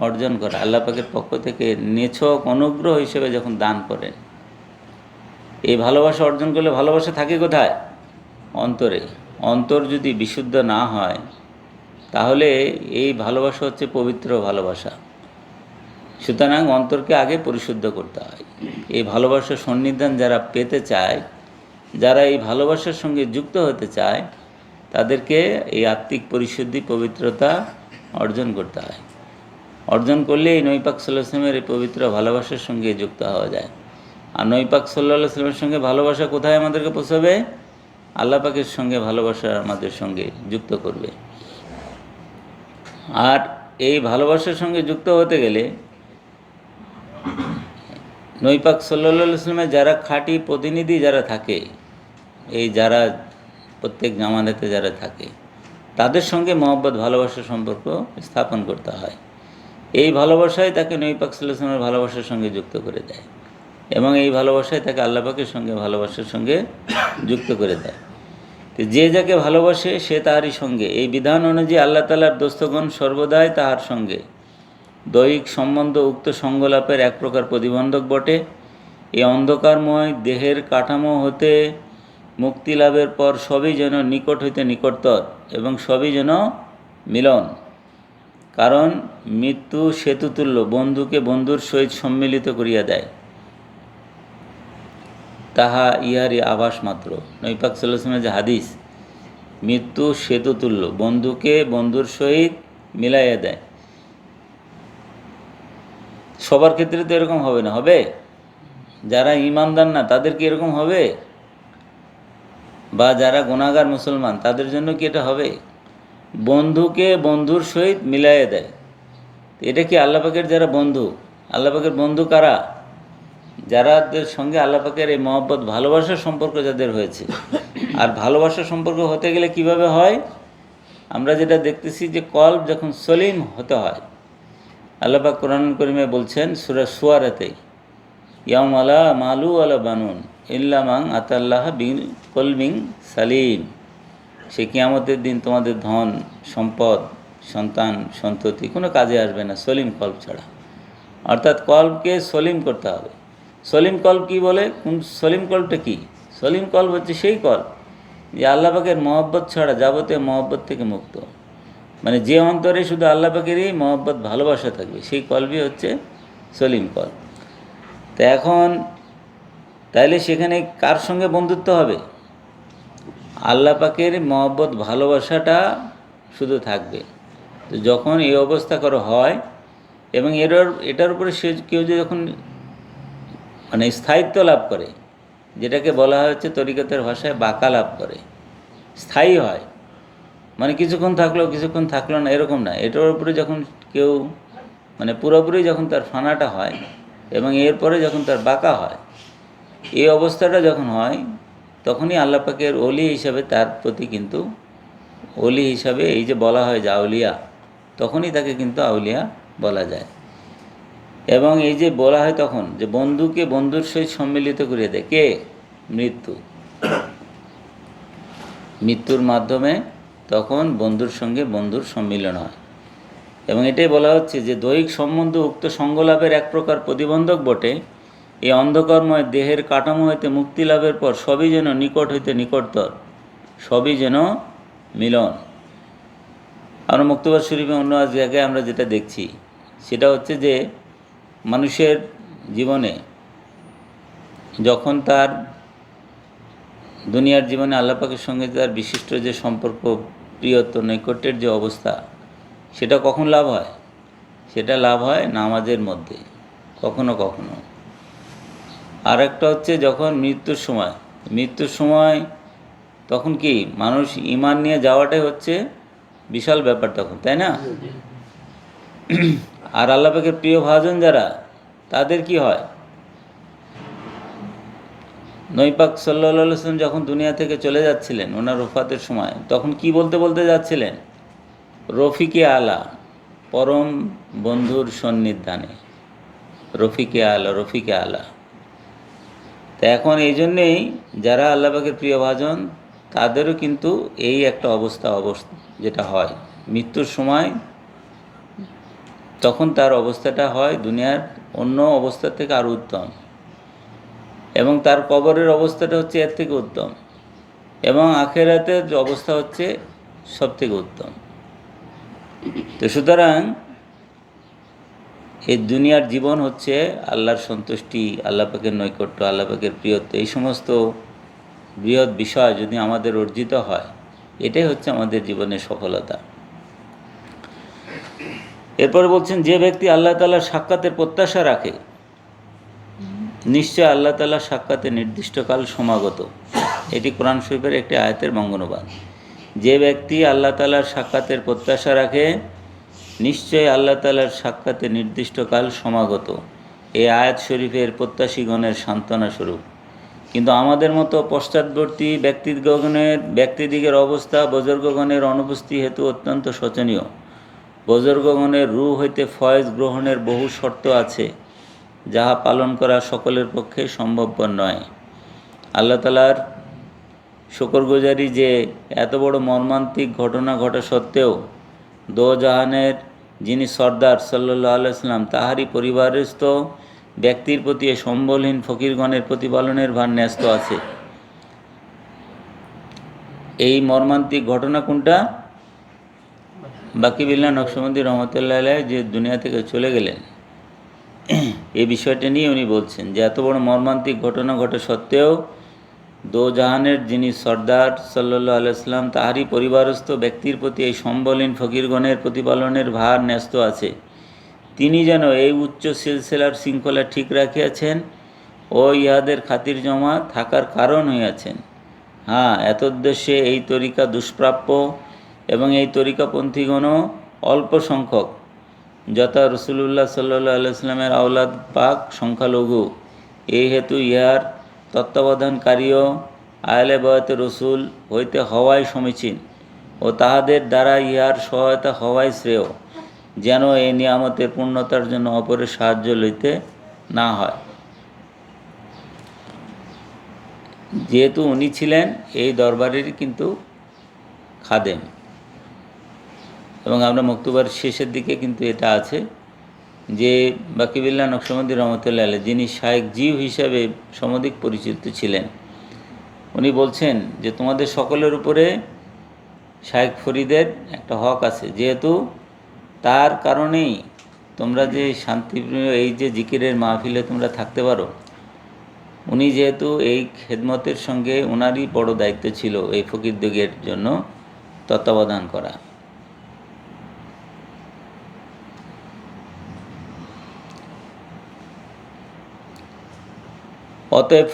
অর্জন করা আল্লাহ পাকের পক্ষ থেকে নিছক অনুগ্রহ হিসেবে যখন দান করেন। এই ভালোবাসা অর্জন করলে ভালোবাসা থাকে কোথায়? অন্তরে। অন্তর যদি বিশুদ্ধ না হয় তাহলে এই ভালোবাসা হচ্ছে পবিত্র ভালোবাসা। সুতরাং অন্তরকে আগে পরিশুদ্ধ করতে হয়। এই ভালোবাসার সন্নিধান যারা পেতে চায়, যারা এই ভালোবাসার সঙ্গে যুক্ত হতে চায়, তাদেরকে এই আত্মিক পরিশুদ্ধি পবিত্রতা অর্জন করতে হয়। অর্জন করলে এই নবী পাক সাল্লাল্লাহু আলাইহি ওয়াসাল্লামের এই পবিত্র ভালোবাসার সঙ্গে যুক্ত হওয়া যায়। আর নবী পাক সাল্লাল্লাহু আলাইহি ওয়াসাল্লামের সঙ্গে ভালোবাসা কোথায় আমাদেরকে পৌঁছাবে? আল্লাহ পাকের সঙ্গে ভালোবাসা আমাদের সঙ্গে যুক্ত করবে। আর এই ভালোবাসার সঙ্গে যুক্ত হতে গেলে নবী পাক সাল্লাল্লাহু আলাইহি ওয়াসাল্লামের যারা খাঁটি প্রতিনিধি যারা থাকে, এই যারা প্রত্যেক জামানাতে যারা থাকে, তাদের সঙ্গে মহব্বত ভালোবাসার সম্পর্ক স্থাপন করতে হয়। এই ভালোবাসাই তাকে নবী পাক সাল্লাল্লাহু আলাইহি ওয়াসাল্লামের ভালোবাসার সঙ্গে যুক্ত করে দেয়, এবং এই ভালোবাসাই তাকে আল্লাহ পাকের সঙ্গে ভালোবাসার সঙ্গে যুক্ত করে দেয়। তো যে যাকে ভালোবাসে সে তাহারই সঙ্গে, এই বিধান অনুযায়ী আল্লাহ তাআলার দোস্তগণ সর্বদাই তাহার সঙ্গে। দৈহিক সম্বন্ধ উক্ত সঙ্গলাপের এক প্রকার প্রতিবন্ধক বটে। এই অন্ধকারময় দেহের কাঠামো হতে মুক্তি লাভের পর সবই যেন নিকট হইতে নিকটতর, এবং সবই যেন মিলন। কারণ মৃত্যু সেতুতুল্য, বন্ধুকে বন্ধুর সহিত সম্মিলিত করিয়া দেয়, তাহা ইহারই আভাস মাত্র। নবী পাক সাল্লাল্লাহু আলাইহি ওয়াসাল্লামের যে হাদিস, মৃত্যু সেতুতুল্য, বন্ধুকে বন্ধুর সহিত মিলাইয়া দেয়। সবার ক্ষেত্রে তো এরকম হবে না। হবে? যারা ঈমানদার না তাদের কি এরকম হবে? বা যারা গুনাহগার মুসলমান তাদের জন্য কি এটা হবে? বন্ধুকে বন্ধুর সহিত মিলাইয়া দেয়। এটা কি আল্লাহ পাকের যারা বন্ধু, আল্লাহ পাকের বন্ধু কারা? যারাদের সঙ্গে আল্লাহ পাকের এই মহব্বত ভালোবাসার সম্পর্ক যাদের হয়েছে। আর ভালোবাসার সম্পর্ক হতে গেলে কিভাবে হয়? আমরা যেটা দেখতেছি যে কলব যখন সলিম হতে হয়, আল্লাহ পাক কোরআন কারীমে বলছেন সূরা শুআরাতে, ইয়াউম আলা মালু আলা বানুন ইল্লা মান আতাল্লাহ বিকলবিন সালিম। সে কিয়ামতের দিন তোমাদের ধন সম্পদ সন্তান সন্ততি কোনো কাজে আসবে না সলিম কলব ছাড়া। অর্থাৎ কলবকে সলিম করতে হবে। সলিম কলব কি বলে? কোন সলিম কলবটা কি? সলিম কলব হচ্ছে সেই কলব যে আল্লাহ পাকের মহব্বত ছাড়া যাবতীয় মহব্বত থেকে মুক্ত। মানে যে অন্তরে শুধু আল্লাহ পাকেরই মহব্বত ভালোবাসা থাকবে, সেই কলবই হচ্ছে সলিম কলব। তো এখন তাইলে সেখানে কার সঙ্গে বন্ধুত্ব হবে? আল্লাহ পাকের মহব্বত ভালোবাসাটা শুধু থাকবে। তো যখন এই অবস্থা করা হয় এবং এটার উপরে সে কেউ যে যখন মানে স্থায়িত্ব লাভ করে, যেটাকে বলা হচ্ছে তরিকতের ভাষায় বাঁকা লাভ করে, স্থায়ী হয়, মানে কিছুক্ষণ থাকলো কিছুক্ষণ থাকলো না এরকম না। এটার উপরে যখন কেউ মানে পুরোপুরি যখন তার ফানাটা হয় এবং এরপরে যখন তার বাঁকা হয়, এই অবস্থাটা যখন হয় তখনই আল্লাহ পাকের ওলি হিসাবে তার প্রতি কিন্তু ওলি হিসাবে এই যে বলা হয় যে আউলিয়া, তখনই তাকে কিন্তু আউলিয়া বলা যায়। এবং এই যে বলা হয় তখন যে বন্ধুকে বন্ধুর সহিত সম্মিলিত করে দেয় কে? মৃত্যু। মৃত্যুর মাধ্যমে তখন বন্ধুর সঙ্গে বন্ধুর সম্মিলন হয়। এবং এটাই বলা হচ্ছে যে দৈহিক সম্বন্ধ উক্ত সঙ্গলাভের এক প্রকার প্রতিবন্ধক বটে। এই অন্ধকর্ময় দেহের কাঠামো হইতে মুক্তি লাভের পর সবই যেন নিকট হইতে নিকটতর, সবই যেন মিলন। আমরা মুক্তবাদ শরীফে অন্য আজ জায়গায় আমরা যেটা দেখছি সেটা হচ্ছে যে মানুষের জীবনে যখন তার দুনিয়ার জীবনে আল্লাহ পাকের সঙ্গে তার বিশিষ্ট যে সম্পর্ক, প্রিয়ত্ব, নৈকট্যের যে অবস্থা, সেটা কখন লাভ হয়? সেটা লাভ হয় নামাজের মধ্যে কখনো কখনো। আর একটা হচ্ছে যখন মৃত্যুর সময় তখন কি মানুষ ঈমান নিয়ে যাওয়াটাই হচ্ছে বিশাল ব্যাপার তখন, তাই না? আর আল্লাহ পাকের প্রিয় ভাজন যারা, তাদের কি হয়? নবী পাক সাল্লাল্লাহু আলাইহি ওয়াসাল্লাম যখন দুনিয়া থেকে চলে যাচ্ছিলেন ওনার ওফাতের সময়, তখন কি বলতে বলতে যাচ্ছিলেন? রফিকে আলা, পরম বন্ধুর সন্নিধানে। রফিকে আলা। তা এখন এই জন্যেই যারা আল্লাহ পাকের প্রিয় ভাজন তাদেরও কিন্তু এই একটা অবস্থা যেটা হয় মৃত্যুর সময়, তখন তার অবস্থাটা হয় দুনিয়ার অন্য অবস্থার থেকে আরও উত্তম, এবং তার কবরের অবস্থাটা হচ্ছে এর থেকে উত্তম, এবং আখেরাতের অবস্থা হচ্ছে সব থেকে উত্তম। তো সুতরাং এই দুনিয়ার জীবন হচ্ছে আল্লাহর সন্তুষ্টি, আল্লাহ পাকের নৈকট্য, আল্লাহ পাকের প্রিয়ত্ব, এই সমস্ত বৃহৎ বিষয় যদি আমাদের অর্জিত হয়, এটাই হচ্ছে আমাদের জীবনের সফলতা। এরপর বলছেন, যে ব্যক্তি আল্লাহ তাআলার সাক্ষাতের প্রত্যাশা রাখে নিশ্চয় আল্লাহ তাআলার সাক্ষাতে নির্দিষ্টকাল সমাগত। এটি কোরআন শরীফের একটি আয়াতের বঙ্গানুবাদ। যে ব্যক্তি আল্লাহ তাআলার সাক্ষাতের প্রত্যাশা রাখে নিশ্চয় আল্লাহ তাআলার সাক্ষাতে নির্দিষ্টকাল সমাগত। এই আয়াত শরীফের প্রত্যাশীগণের সান্ত্বনা স্বরূপ। কিন্তু আমাদের মতো পশ্চাৎবর্তী ব্যক্তিদিগের অবস্থা বুজুর্গগণের অনুপস্থিতি হেতু অত্যন্ত শোচনীয়। বুজুর্গগণের রূহ হইতে ফয়েজ গ্রহণের বহু শর্ত আছে, যাহা পালন করা সকলের পক্ষে সম্ভবপর নয়। আল্লাহ তাআলার শুকরগুজারি যে এত বড় মর্মান্তিক ঘটনা ঘটা সত্ত্বেও দোজাহানের যিনি সর্দার সাল্লাল্লাহু আলাইহি ওয়াসাল্লাম তাহারই পরিবারস্থ ব্যক্তির প্রতি এ সম্বলহীন ফকিরগণের প্রতিপালনের ভার ন্যস্ত আছে। এই মর্মান্তিক ঘটনা কোনটা? বাকি বিল্লাহ নকশবন্দি রহমতুল্লাহ আলাইহি যে দুনিয়া থেকে চলে গেলেন, এই বিষয়টা নিয়ে উনি বলছেন যে এত বড় মর্মান্তিক ঘটনা ঘটা সত্ত্বেও দোজাহানের যিনি সর্দার সাল্লাল্লাহু আলাইহি ওয়াসাল্লাম তাহারই পরিবারস্থ ব্যক্তির প্রতি এই সম্বলহীন ফকিরগণের প্রতিপালনের ভার ন্যস্ত আছে। তিনি যেন এই উচ্চ সিলসিলার শৃঙ্খলা ঠিক রাখিয়াছেন ও ইহাদের খাতির জমা থাকার কারণ হইয়াছেন। হ্যাঁ, এতদ্দেশ্যে এই তরিকা দুষ্প্রাপ্য এবং এই তরিকাপন্থীগণও অল্প সংখ্যক, যথা রসুলুল্লাহ সাল্লাল্লাহু আলাইহি ওয়াসাল্লামের আওলাদ পাক সংখ্যালঘু। এই হেতু ইহার তত্ত্বাবধানকারীও আহলে বয়তে রসুল হইতে হওয়াই সমীচীন ও তাহাদের দ্বারা ইহার সহায়তা হওয়াই শ্রেয়, যেন এই নিয়ামতের পূর্ণতার জন্য অপরের সাহায্য লইতে না হয়। যেহেতু উনি ছিলেন এই দরবারেরই কিন্তু খাদেম, এবং আমরা মক্তুবার শেষের দিকে কিন্তু এটা আছে যে বাকিবিল্লাহ নকশবন্দি রহমতুল্লাহ আলাইহি যিনি শায়েখ জিউ হিসাবে সমধিক পরিচিত ছিলেন, উনি বলছেন যে তোমাদের সকলের উপরে শায়েখ ফরিদের একটা হক আছে, যেহেতু তার কারণেই তোমরা যে শান্তিপ্রিয় এই যে জিকিরের মাহফিলে তোমরা থাকতে পারো। উনি যেহেতু এই খেদমতের সঙ্গে ওনারই বড় দায়িত্ব ছিল এই ফকিরদিগের জন্য তত্ত্বাবধান করা। অতএব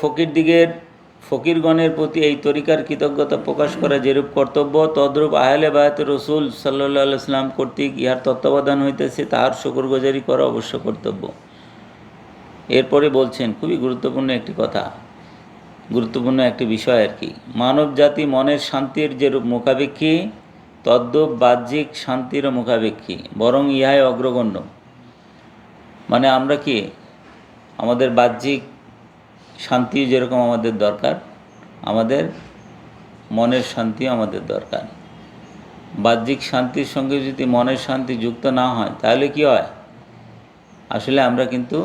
ফকিরগণের প্রতি এই তরিকার কৃতজ্ঞতা প্রকাশ করা যেরূপ কর্তব্য, তদ্রূপ আহলে বায়াত রসুল সাল্লাল্লাহু আলাইহি ওয়াসাল্লাম কর্তৃক ইহার তত্ত্বাবধান হইতেছে তাহার শুকরগুজারি করা অবশ্য কর্তব্য। এরপরে বলছেন খুবই গুরুত্বপূর্ণ একটি বিষয় আর কি। মানব জাতি মনের শান্তির যেরূপ মুখাপেক্ষী, তদ্রূপ বাহ্যিক শান্তিরও মুখাপেক্ষী, বরং ইহাই অগ্রগণ্য। মানে আমরা কি আমাদের বাহ্যিক শান্তি যেরকম আমাদের দরকার, আমাদের মনের শান্তিও আমাদের দরকার। বাহ্যিক শান্তির সঙ্গে যদি মনের শান্তি যুক্ত না হয় তাহলে কি হয়? আসলে আমরা কিন্তু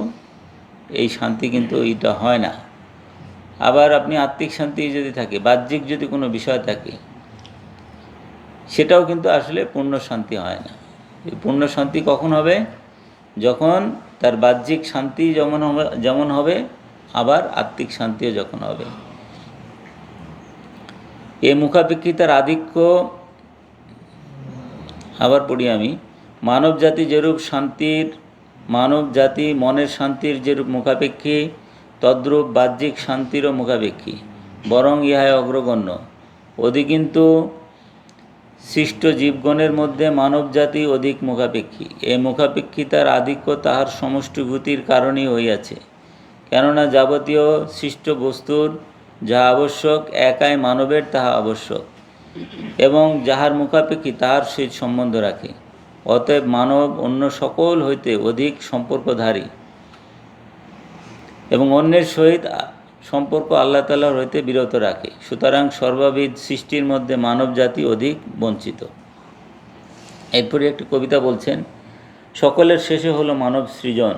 এই শান্তি কিন্তু এটা হয় না। আবার আপনি আত্মিক শান্তি যদি থাকে, বাহ্যিক যদি কোনো বিষয় থাকে, সেটাও কিন্তু আসলে পূর্ণ শান্তি হয় না। এই পূর্ণ শান্তি কখন হবে? যখন তার বাহ্যিক শান্তি যেমন হবে, আবার আত্মিক শান্তিও যখন হবে। এই মুখাপেক্ষিতার আধিক্য আবার পড়ি আমি। মানব জাতি মনের শান্তির যেরূপ মুখাপেক্ষী, তদ্রূপ বাহ্যিক শান্তিরও মুখাপেক্ষী, বরং ইহাই অগ্রগণ্য। অধিকিন্তু সৃষ্ট জীবগণের মধ্যে মানব জাতি অধিক মুখাপেক্ষী। এই মুখাপেক্ষিতার আধিক্য তাহার সমষ্টিভূতির কারণেই হইয়াছে। কেননা যাবতীয় সৃষ্ট বস্তুর যাহা আবশ্যক, একাই মানবের তাহা আবশ্যক, এবং যাহার মুখাপেক্ষী তাহার সহিত সম্বন্ধ রাখে। অতএব মানব অন্য সকল হইতে অধিক সম্পর্কধারী এবং অন্যের সহিত সম্পর্ক আল্লাহ তাআলার হইতে বিরত রাখে। সুতরাং সর্ববিধ সৃষ্টির মধ্যে মানব জাতি অধিক বঞ্চিত। এরপরে একটি কবিতা বলছেন, সকলের শেষে হলো মানব সৃজন,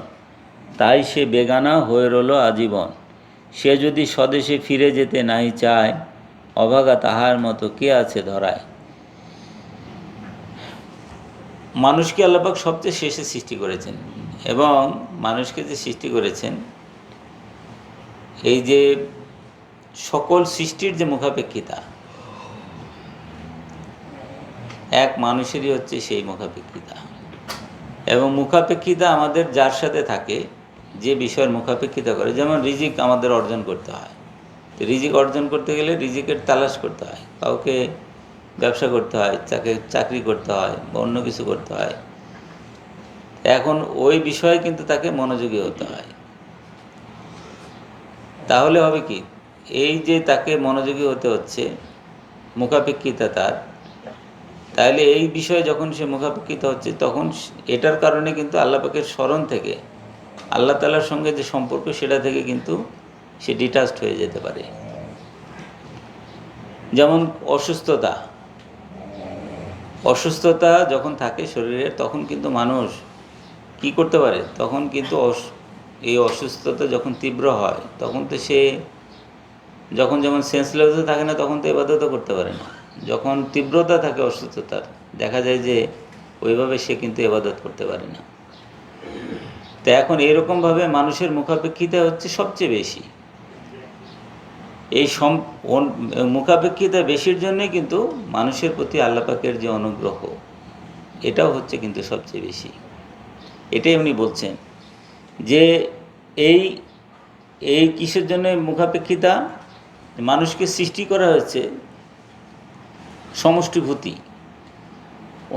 তাই সে বেগানা হয়ে রইল আজীবন। সে যদি স্বদেশে ফিরে যেতে নাই চায়, অভাগা তাহার মতো কে আছে ধরায়। মানুষকে আল্লাহ পাক সবচেয়ে শেষে সৃষ্টি করেছেন, এবং মানুষকে যে সৃষ্টি করেছেন, এই যে সকল সৃষ্টির যে মুখাপেক্ষিতা, এক মানুষেরই হচ্ছে সেই মুখাপেক্ষিতা। এবং মুখাপেক্ষিতা আমাদের যার সাথে থাকে, যে বিষয়ের মুখাপেক্ষিতা করে, যেমন রিজিক আমাদের অর্জন করতে হয়, তো রিজিক অর্জন করতে গেলে রিজিকের তালাশ করতে হয়, কাউকে ব্যবসা করতে হয়, চাকরি করতে হয় বা অন্য কিছু করতে হয়। এখন ওই বিষয়ে কিন্তু তাকে মনোযোগী হতে হয়। তাহলে হবে কি, এই যে তাকে মনোযোগী হতে হচ্ছে, মুখাপেক্ষিতা তার, তাহলে এই বিষয়ে যখন সে মুখাপেক্ষিত হচ্ছে, তখন এটার কারণে কিন্তু আল্লাহ পাকের স্মরণ থেকে, আল্লাহ তাআলার সঙ্গে যে সম্পর্ক, সেটা থেকে কিন্তু সে ডিটাচড হয়ে যেতে পারে। যেমন অসুস্থতা যখন থাকে শরীরে, তখন কিন্তু মানুষ কি করতে পারে, তখন কিন্তু এই অসুস্থতা যখন তীব্র হয়, তখন তো সে যখন যেমন সেন্সলেস থাকে না, তখন তো ইবাদতও করতে পারে না। যখন তীব্রতা থাকে অসুস্থতার, দেখা যায় যে ওইভাবে সে কিন্তু ইবাদত করতে পারে না। তো এখন এরকমভাবে মানুষের মুখাপেক্ষিতা হচ্ছে সবচেয়ে বেশি। এই মুখাপেক্ষিতা বেশির জন্যই কিন্তু মানুষের প্রতি আল্লাহ পাকের যে অনুগ্রহ, এটাও হচ্ছে কিন্তু সবচেয়ে বেশি। এটাই উনি বলছেন যে এই এই কিসের জন্য মুখাপেক্ষিতা, মানুষকে সৃষ্টি করা হয়েছে সমষ্টিভূতি।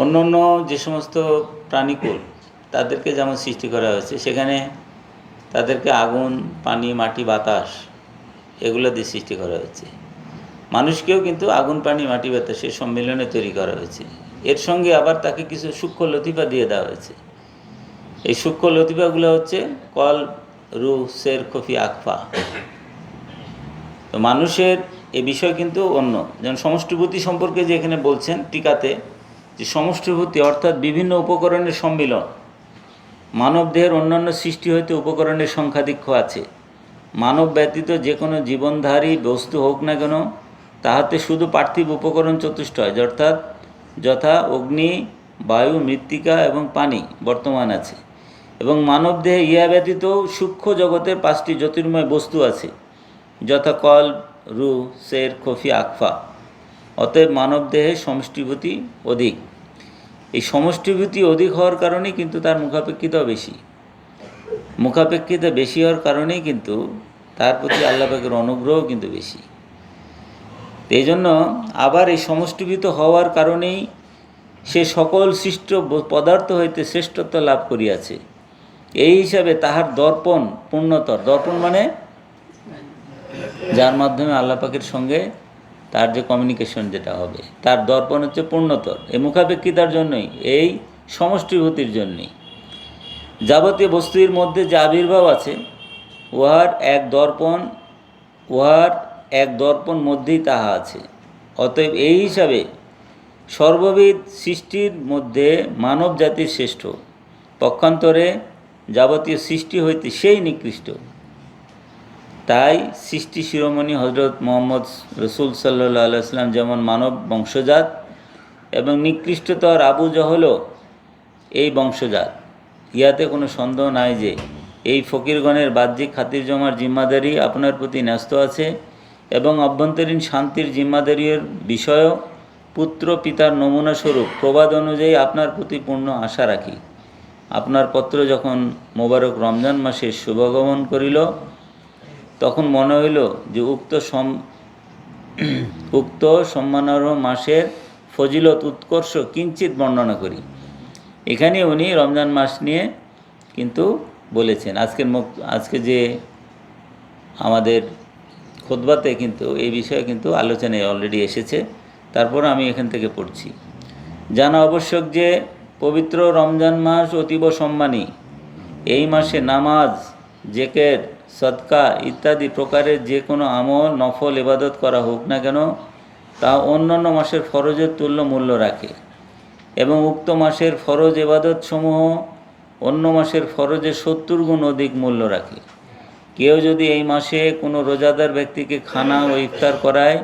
অন্য অন্য যে সমস্ত প্রাণীকুল, তাদেরকে যেমন সৃষ্টি করা হয়েছে, সেখানে তাদেরকে আগুন, পানি, মাটি, বাতাস এগুলো দিয়ে সৃষ্টি করা হয়েছে। মানুষকেও কিন্তু আগুন, পানি, মাটি, বাতাসের সম্মিলনে তৈরি করা হয়েছে। এর সঙ্গে আবার তাকে কিছু সূক্ষ্ম লতিফা দিয়ে দেওয়া হয়েছে। এই সূক্ষ্ম লতিফাগুলো হচ্ছে কল, রূহ, সের, খফি, আকফা। তো মানুষের এ বিষয় কিন্তু অন্য। যেমন সমষ্টিভূতি সম্পর্কে যে এখানে বলছেন টিকাতে, যে সমষ্টিভূতি অর্থাৎ বিভিন্ন উপকরণের সম্মিলন। মানব দেহের অন্যান্য সৃষ্টি হইতে উপকরণের সংখ্যাধিক্য আছে। মানব ব্যতীত যে কোনো জীবনধারী বস্তু হোক না কেন, তাহাতে শুধু পার্থিব উপকরণ চতুষ্টয়, অর্থাৎ যথা অগ্নি, বায়ু, মৃত্তিকা এবং পানি বর্তমান আছে। এবং মানব দেহে ইহা ব্যতীত সূক্ষ্ম জগতের 5টি জ্যোতির্ময় বস্তু আছে, যথা কল, রূহ, সের, খফি, আকফা। অতএব মানব দেহে সমষ্টিভূতি অধিক। এই সমষ্টিভূতি অধিক হওয়ার কারণেই কিন্তু তার মুখাপেক্ষিতাও বেশি। মুখাপেক্ষিতা বেশি হওয়ার কারণেই কিন্তু তার প্রতি আল্লাহ পাকের অনুগ্রহ কিন্তু বেশি। এই জন্য আবার এই সমষ্টিভূত হওয়ার কারণেই সে সকল সৃষ্ট পদার্থ হইতে শ্রেষ্ঠত্ব লাভ করিয়াছে। এই হিসাবে তাহার দর্পণ পূর্ণতর। দর্পণ মানে যার মাধ্যমে আল্লাহ পাকের সঙ্গে তার যে কমিউনিকেশন যেটা হবে, তার দর্পণ হচ্ছে পূর্ণতর। এই মুখাপেক্ষিতার জন্যই, এই সমষ্টিভূতির জন্যই যাবতীয় বস্তুর মধ্যে যে আবির্ভাব আছে, উহার এক দর্পণ মধ্যেই তাহা আছে। অতএব এই হিসাবে সর্ববিধ সৃষ্টির মধ্যে মানব জাতির শ্রেষ্ঠ, পক্ষান্তরে যাবতীয় সৃষ্টি হইতে সেই নিকৃষ্ট। তাই সৃষ্টি শিরোমণি হজরত মোহাম্মদ রসুল সাল্লাল্লাহু আলাইহি ওয়াসাল্লাম যেমন মানব বংশজাত, এবং নিকৃষ্টতর আবু জহলও এই বংশজাত। ইহাতে কোনো সন্দেহ নাই যে এই ফকিরগণের বাহ্যিক খাতির জমার জিম্মাদারি আপনার প্রতি ন্যস্ত আছে, এবং অভ্যন্তরীণ শান্তির জিম্মাদারির বিষয়ও পুত্র পিতার নমুনাস্বরূপ প্রবাদ অনুযায়ী আপনার প্রতি পূর্ণ আশা রাখি। আপনার পত্র যখন মোবারক রমজান মাসে শুভগমন করিল, তখন মনে হইল যে উক্ত সম্মানার্হ মাসের ফজিলত উৎকর্ষ কিঞ্চিত বর্ণনা করি। এখানে উনি রমজান মাস নিয়ে কিন্তু বলেছেন। আজকে যে আমাদের খুতবাতে কিন্তু এই বিষয়ে কিন্তু আলোচনায় অলরেডি এসেছে। তারপর আমি এখান থেকে পড়ছি। জানা আবশ্যক যে পবিত্র রমজান মাস অতীব সম্মানী। এই মাসে নামাজ, জেকের, সদকা ইত্যাদি প্রকারের যে কোনো আমল, নফল ইবাদত করা হোক না কেন, তা অন্যান্য মাসের ফরজের তুল্য মূল্য রাখে, এবং উক্ত মাসের ফরজ ইবাদতসমূহ অন্য মাসের ফরজের 70 গুণ অধিক মূল্য রাখে। কেউ যদি এই মাসে কোনো রোজাদার ব্যক্তিকে খানা ও ইফতার করায়,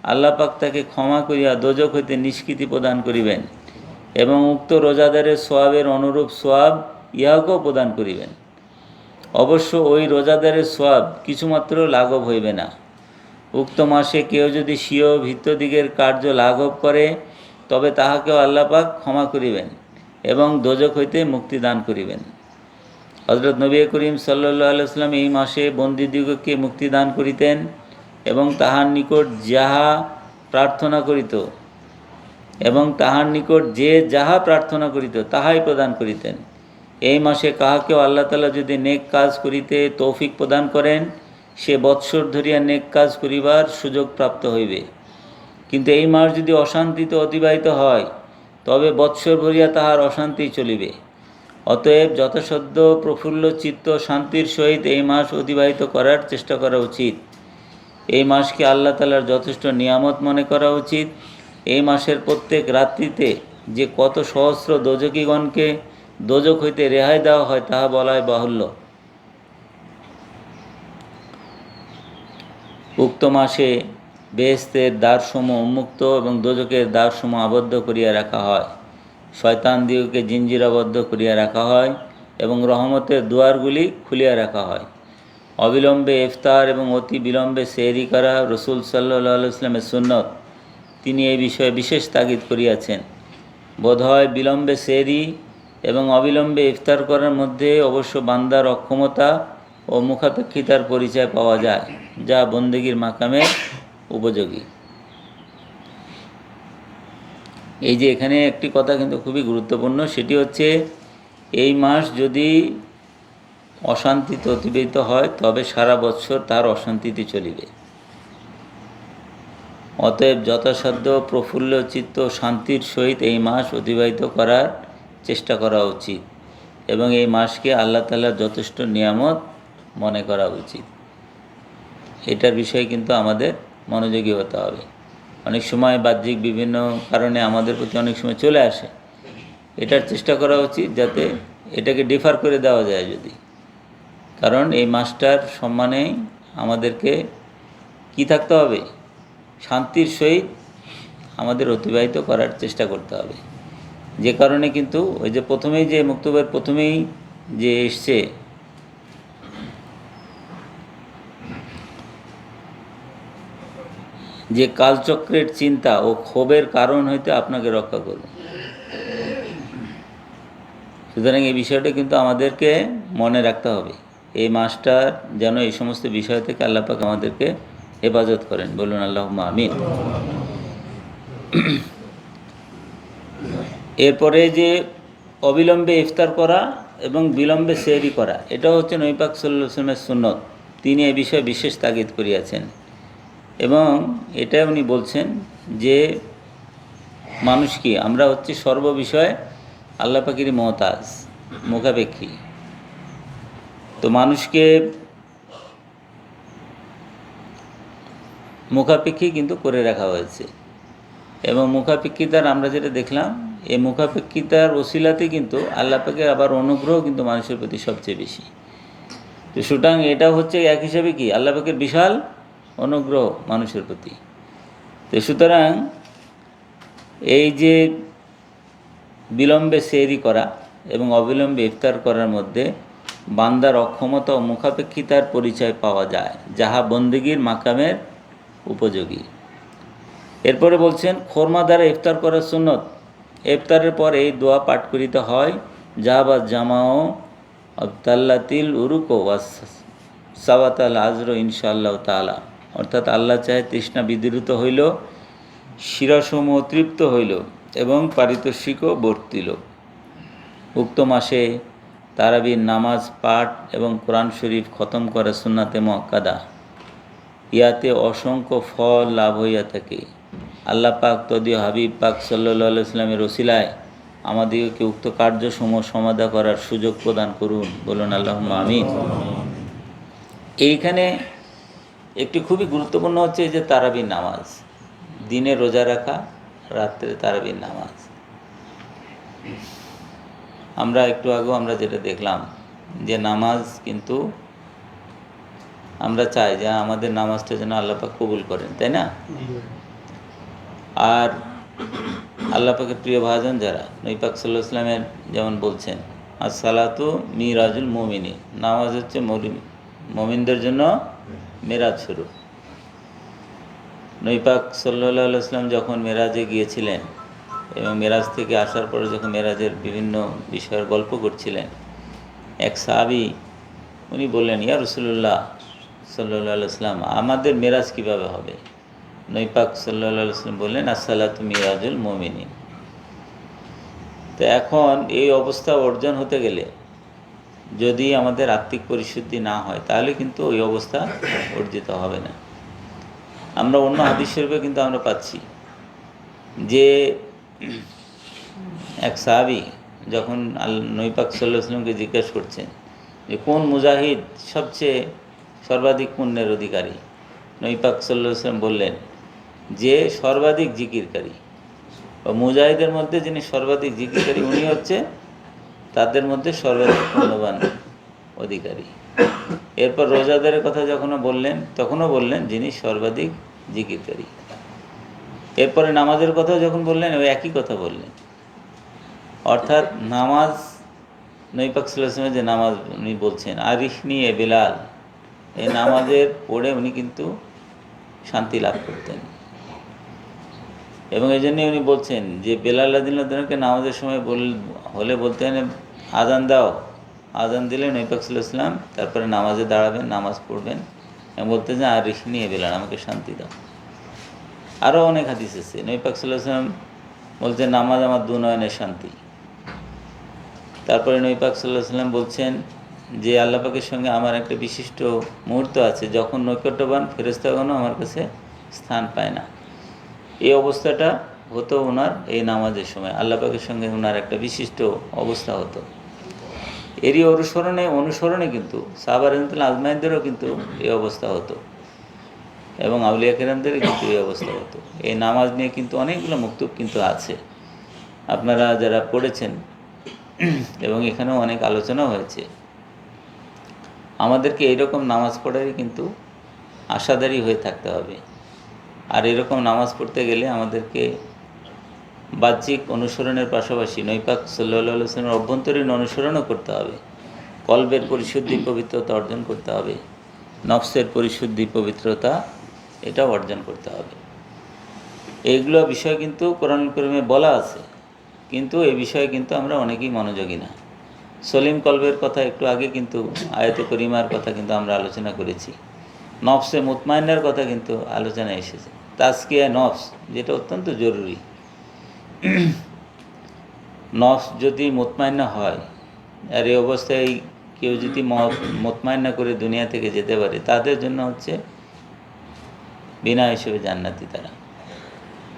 আল্লাহ পাক তাকে ক্ষমা করিয়া দোজখ হইতে নিষ্কৃতি প্রদান করিবেন, এবং উক্ত রোজাদারের সোয়াবের অনুরূপ সোয়াব ইহাকেও প্রদান করিবেন। অবশ্য ওই রোজাদারের সোয়াব কিছুমাত্র লাঘব হইবে না। উক্ত মাসে কেউ যদি স্বীয় ভৃত্যদিগের কার্য লাঘব করে তবে তাহাকেও আল্লাহ পাক ক্ষমা করিবেন এবং দোজখ হইতে মুক্তি দান করিবেন। হযরত নবী করিম সাল্লাল্লাহু আলাইহি ওয়াসাল্লাম এই মাসে বন্দীদিগকে মুক্তি দান করিতেন এবং তাহার নিকট যে যাহা প্রার্থনা করিত তাহাই প্রদান করিতেন। এই মাসে কাহাকেও আল্লাহ তাআলা যদি নেক কাজ করিতে তৌফিক প্রদান করেন, সে বৎসর ধরিয়া নেক কাজ করিবার সুযোগ প্রাপ্ত হইবে। কিন্তু এই মাস যদি অশান্তিতে অতিবাহিত হয়, তবে বৎসর ভরিয়া তাহার অশান্তি চলিবে। অতএব যথাসাধ্য প্রফুল্ল চিত্ত শান্তির সহিত এই মাস অতিবাহিত করার চেষ্টা করা উচিত। এই মাসকে আল্লাহ তাআলার যথেষ্ট নিয়ামত মনে করা উচিত। এই মাসের প্রত্যেক রাত্রিতে যে কত সহস্র দোজখীগণকে দোজখ হইতে রেহাই দেওয়া হয় তাহা বলাই বাহুল্য। উক্ত মাসে বেহেশতের দ্বারসমূহ উন্মুক্ত এবং দোজখের দ্বারসমূহ আবদ্ধ করিয়া রাখা হয়। শয়তানদিগকে জিঞ্জিরাবদ্ধ করিয়া রাখা হয় এবং রহমতের দুয়ারগুলি খুলিয়া রাখা হয়। অবিলম্বে ইফতার এবং অতি বিলম্বে সেহরি করা রাসূল সাল্লাল্লাহু আলাইহি ওয়াসাল্লামের সুন্নত। তিনি এই বিষয়ে বিশেষ তাগিদ করিয়াছেন। বোধহয় বিলম্বে সেহরি এবং অবিলম্বে ইফতার করার মধ্যে অবশ্য বান্দার অক্ষমতা ও মুখাপেক্ষিতার পরিচয় পাওয়া যায়, যা বন্দেগীর মাকামে উপযোগী। এই যে এখানে একটি কথা কিন্তু খুবই গুরুত্বপূর্ণ, সেটি হচ্ছে এই মাস যদি অশান্তিতে অতিবাহিত হয় তবে সারা বৎসর তার অশান্তিতে চলিবে। অতএব যথাসাধ্য প্রফুল্ল চিত্ত শান্তির সহিত এই মাস অতিবাহিত করার চেষ্টা করা উচিত এবং এই মাসকে আল্লাহ তাআলার যথেষ্ট নিয়ামত মনে করা উচিত। এটার বিষয়ে কিন্তু আমাদের মনোযোগী হতে হবে। অনেক সময় বাহ্যিক বিভিন্ন কারণে আমাদের প্রতি অনেক সময় চলে আসে, এটার চেষ্টা করা উচিত যাতে এটাকে ডিফার করে দেওয়া যায় যদি, কারণ এই মাসটার সম্মানে আমাদেরকে কি থাকতে হবে, শান্তির সহিত আমাদের অতিবাহিত করার চেষ্টা করতে হবে। যে কারণে কিন্তু ওই যে প্রথমেই যে মুক্তবের প্রথমেই যে এসছে যে কালচক্রের চিন্তা ও ক্ষোভের কারণ হইতে আপনাকে রক্ষা করব। সুতরাং এই বিষয়টা কিন্তু আমাদেরকে মনে রাখতে হবে। এই মাসটার যেন এই সমস্ত বিষয় থেকে আল্লাহ পাক আমাদেরকে হেফাজত করেন, বলুন আল্লাহুম্মা আমিন। এরপরে যে অবিলম্বে ইফতার করা এবং বিলম্বে সেহরি করা, এটাও হচ্ছে নবী পাক সাল্লাল্লাহু আলাইহি ওয়াসাল্লামের সুন্নত। তিনি এই বিষয়ে বিশেষ তাগিদ করিয়াছেন এবং এটা উনি বলছেন যে মানুষ কি, আমরা হচ্ছে সর্ববিষয়ে আল্লাহ পাকেরই মুহতাজ, মুখাপেক্ষী। তো মানুষকে মুখাপেক্ষী কিন্তু করে রাখা হয়েছে এবং মুখাপেক্ষিতার আমরা যেটা দেখলাম, এই মুখাপেক্ষিতার ওসিলাতে কিন্তু আল্লাহ পাকের আবার অনুগ্রহ কিন্তু মানুষের প্রতি সবচেয়ে বেশি। তো সুতরাং এটা হচ্ছে এক হিসাবে কি আল্লাহ পাকের বিশাল অনুগ্রহ মানুষের প্রতি। তো সুতরাং এই যে বিলম্বে সেহরি করা এবং অবিলম্বে ইফতার করার মধ্যে বান্দার অক্ষমতা ও মুখাপেক্ষিতার পরিচয় পাওয়া যায়, যাহা বন্দেগীর মাকামের উপযোগী। এরপরে বলছেন খোরমা দ্বারা ইফতার করার সুন্নত। ইফতারের পর এই দোয়া পাঠ করিতে হয়, জাহাবা জামাও আবতাল্লাতিল উরুকো ওয়াস সাওয়াতাল আজর ইনশাআল্লাহ তাআলা। অর্থাৎ আল্লাহ চাহে তৃষ্ণা বিদীরিত হইল, শিরাসমূহ তৃপ্ত হইল এবং পারিতোষিকও বর্তিল। উক্ত মাসে তারাবির নামাজ পাঠ এবং কোরআন শরীফ খতম করা সুন্নাতে মুআক্কাদা। ইয়াতে অসংখ্য ফল লাভ হইয়া থাকে। আল্লাহ পাক তদীয় হাবিব পাক সাল্লাল্লাহু আলাইহি ওয়াসাল্লামের ওসিলায় আমাদেরকে উক্ত কার্যসমূহ সমাধা করার সুযোগ প্রদান করুন, বলুন আল্লাহুম্মা আমিন। এইখানে একটি খুবই গুরুত্বপূর্ণ হচ্ছে যে তারাবির নামাজ, দিনে রোজা রাখা, রাত্রে তারাবির নামাজ। আমরা একটু আগেও আমরা যেটা দেখলাম যে নামাজ কিন্তু আমরা চাই যে আমাদের নামাজটা যেন আল্লাহ পাক কবুল করেন, তাই না? আর আল্লাহ পাকের প্রিয় ভাজন যারা, নবী পাক সাল্লাল্লাহু আলাইহি ওয়াসাল্লামের যেমন বলছেন আসসালাতু মিরাজুল মুমিনিন, নামাজ হচ্ছে মুমিনদের জন্য মেরাজ স্বরূপ। নবী পাক সাল্লাল্লাহু আলাইহি ওয়াসাল্লাম যখন মেরাজে গিয়েছিলেন এবং মেরাজ থেকে আসার পরে যখন মেরাজের বিভিন্ন বিষয়ের গল্প করছিলেন, এক সাহাবী উনি বললেন, ইয়া রাসূলুল্লাহ সাল্লাল্লাহু আলাইহি ওয়াসাল্লাম, আমাদের মেরাজ কীভাবে হবে? নবী পাক সাল্লাল্লাহু আলাইহি ওয়াসাল্লাম বললেন, আসসালাতু মিরাজুল মুমিনিন। তো এখন এই অবস্থা অর্জন হতে গেলে যদি আমাদের আত্মিক পরিশুদ্ধি না হয় তাহলে কিন্তু ওই অবস্থা অর্জিত হবে না। আমরা অন্য হাদিস শরীফে কিন্তু আমরা পাচ্ছি যে এক সাহাবী যখন নবী পাক সাল্লাল্লাহু আলাইহি ওয়াসাল্লামকে জিজ্ঞাসা করছেন যে কোন মুজাহিদ সবচেয়ে সর্বাধিক পুণ্যের অধিকারী, নবী পাক সাল্লাল্লাহু আলাইহি ওয়াসাল্লাম বললেন যে সর্বাধিক জিকিরকারী বা মুজাহিদের মধ্যে যিনি সর্বাধিক জিকিরকারী উনি হচ্ছে তাদের মধ্যে সর্বাধিক পুণ্যবান অধিকারী। এরপর রোজাদারের কথা যখন বললেন তখনও বললেন যিনি সর্বাধিক জিকিরকারী। এরপরে নামাজের কথা যখন বললেন ওই একই কথা বললেন। অর্থাৎ নামাজ, নবী পাক সাল্লাল্লাহু আলাইহি ওয়াসাল্লাম যে নামাজ উনি বলছেন আরিফনি এ বেলাল, এই নামাজের পড়ে উনি কিন্তু শান্তি লাভ করতেন। এবং এই জন্যই উনি বলছেন যে বেলাল রাদিয়াল্লাহু তাআলাকে নামাজের সময় হলে বলতেন আজান দাও, আজান দিলে নবী পাক সাল্লাল্লাহু আলাইহি ওয়াসাল্লাম তারপরে নামাজে দাঁড়াবেন, নামাজ পড়বেন এবং বলতেন যে আরিফনি এ বেলাল, আমাকে শান্তি দাও। আরও অনেক হাদিস আছে, নবী পাক সাল্লাল্লাহু আলাইহি ওয়াসাল্লাম বলছেন নামাজ আমার দু নয়নের শান্তি। তারপরে নবী পাক সাল্লাল্লাহু আলাইহি ওয়াসাল্লাম বলছেন যে আল্লাহ পাকের সঙ্গে আমার একটা বিশিষ্ট মুহূর্ত আছে যখন নৈকট্যবান ফেরেশতাগণও আমার কাছে স্থান পায় না। এই অবস্থাটা হতো ওনার এই নামাজের সময়, আল্লাহ পাকের সঙ্গে ওনার একটা বিশিষ্ট অবস্থা হতো। এরই অনুসরণে কিন্তু সাহাবা রাদিয়াল্লাহু আজমাইনদেরও কিন্তু এই অবস্থা হতো এবং আউলিয়া কেরামদেরও কিন্তু এই অবস্থা হতো। এই নামাজ নিয়ে কিন্তু অনেকগুলো মুক্তব কিন্তু আছে, আপনারা যারা পড়েছেন এবং এখানেও অনেক আলোচনা হয়েছে। আমাদেরকে এইরকম নামাজ পড়ারই কিন্তু আশাদারী হয়ে থাকতে হবে। আর এরকম নামাজ পড়তে গেলে আমাদেরকে বাহ্যিক অনুসরণের পাশাপাশি নবী পাক সাল্লাল্লাহু আলাইহি ওয়াসাল্লামের অভ্যন্তরীণ অনুসরণও করতে হবে। কলবের পরিশুদ্ধি পবিত্রতা অর্জন করতে হবে, নফসের পরিশুদ্ধি পবিত্রতা এটাও অর্জন করতে হবে। এইগুলো বিষয় কিন্তু কোরআনুল কারীমে বলা আছে, কিন্তু এই বিষয়ে কিন্তু আমরা অনেকেই মনোযোগী না। সলিম কলবের কথা একটু আগে কিন্তু আয়াতে করিমার কথা কিন্তু আমরা আলোচনা করেছি। নফসে মুতমাইন্নার কথা কিন্তু আলোচনায় এসেছে, তাজকিয়া নফস যেটা অত্যন্ত জরুরি। নফস যদি মুতমাইন্না হয় আর এই অবস্থায় কেউ যদি মুতমাইন্না করে দুনিয়া থেকে যেতে পারে তাদের জন্য হচ্ছে বিনা হিসেবে জান্নাতি তারা।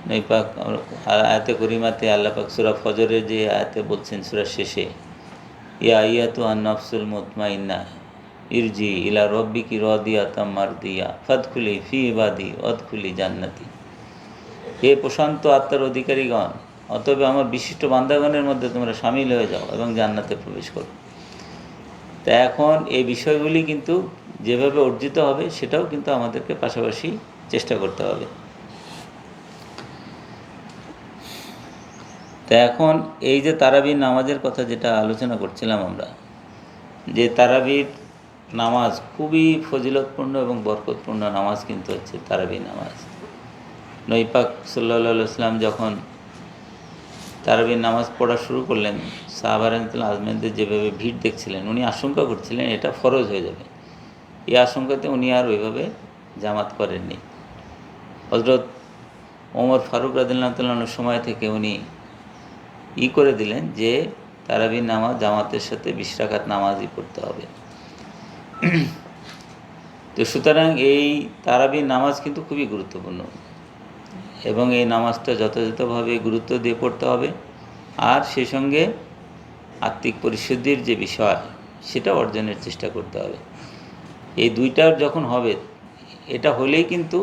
নবী পাক আয়াতে করিমাতে আল্লাহ পাক সূরা ফজরের যে আয়াতে বলছেন সূরার শেষে, ইয়া আইয়াতু আন-নাফসুল মুতমাইন্না ইরজি ইলা রব্বিকি রাদিয়াতাম মারদিয়া ফাদখুলি ফি ইবাদি ওয়াদখুলি জান্নাতি। হে প্রশান্ত আত্মার অধিকারীগণ, অতএব আমার বিশিষ্ট বান্দাগণের মধ্যে তোমরা শামিল হয়ে যাও এবং জান্নাতে প্রবেশ করো। তা এখন এই বিষয়গুলি কিন্তু যেভাবে অর্জিত হবে সেটাও কিন্তু আমাদেরকে পাশাপাশি চেষ্টা করতে হবে। তা এখন এই যে তারাবির নামাজের কথা যেটা আলোচনা করছিলাম আমরা, যে তারাবির নামাজ খুবই ফজিলতপূর্ণ এবং বরকতপূর্ণ নামাজ কিন্তু হচ্ছে তারাবির নামাজ। নবী পাক সাল্লাল্লাহু আলাইহি ওয়াসাল্লাম যখন তারাবির নামাজ পড়া শুরু করলেন, সাহাবা রাদিয়াল্লাহু আজমাইনদের যেভাবে ভিড় দেখছিলেন উনি আশঙ্কা করছিলেন এটা ফরজ হয়ে যাবে। এই আশঙ্কাতে উনি আর ওইভাবে জামাত করেননি। হযরত ওমর ফারুক রাদিয়াল্লাহু তাআলার সময় থেকে উনি করে দিলেন যে তারাবির নামাজ জামাতের সাথে 20 রাকাত নামাজই পড়তে হবে। তো সুতরাং এই তারাবির নামাজ কিন্তু খুবই গুরুত্বপূর্ণ এবং এই নামাজটা যথাযথভাবে গুরুত্ব দিয়ে পড়তে হবে। আর সেই সঙ্গে আত্মিক পরিশুদ্ধির যে বিষয় সেটা অর্জনের চেষ্টা করতে হবে। এই দুইটার যখন হবে, এটা হলেই কিন্তু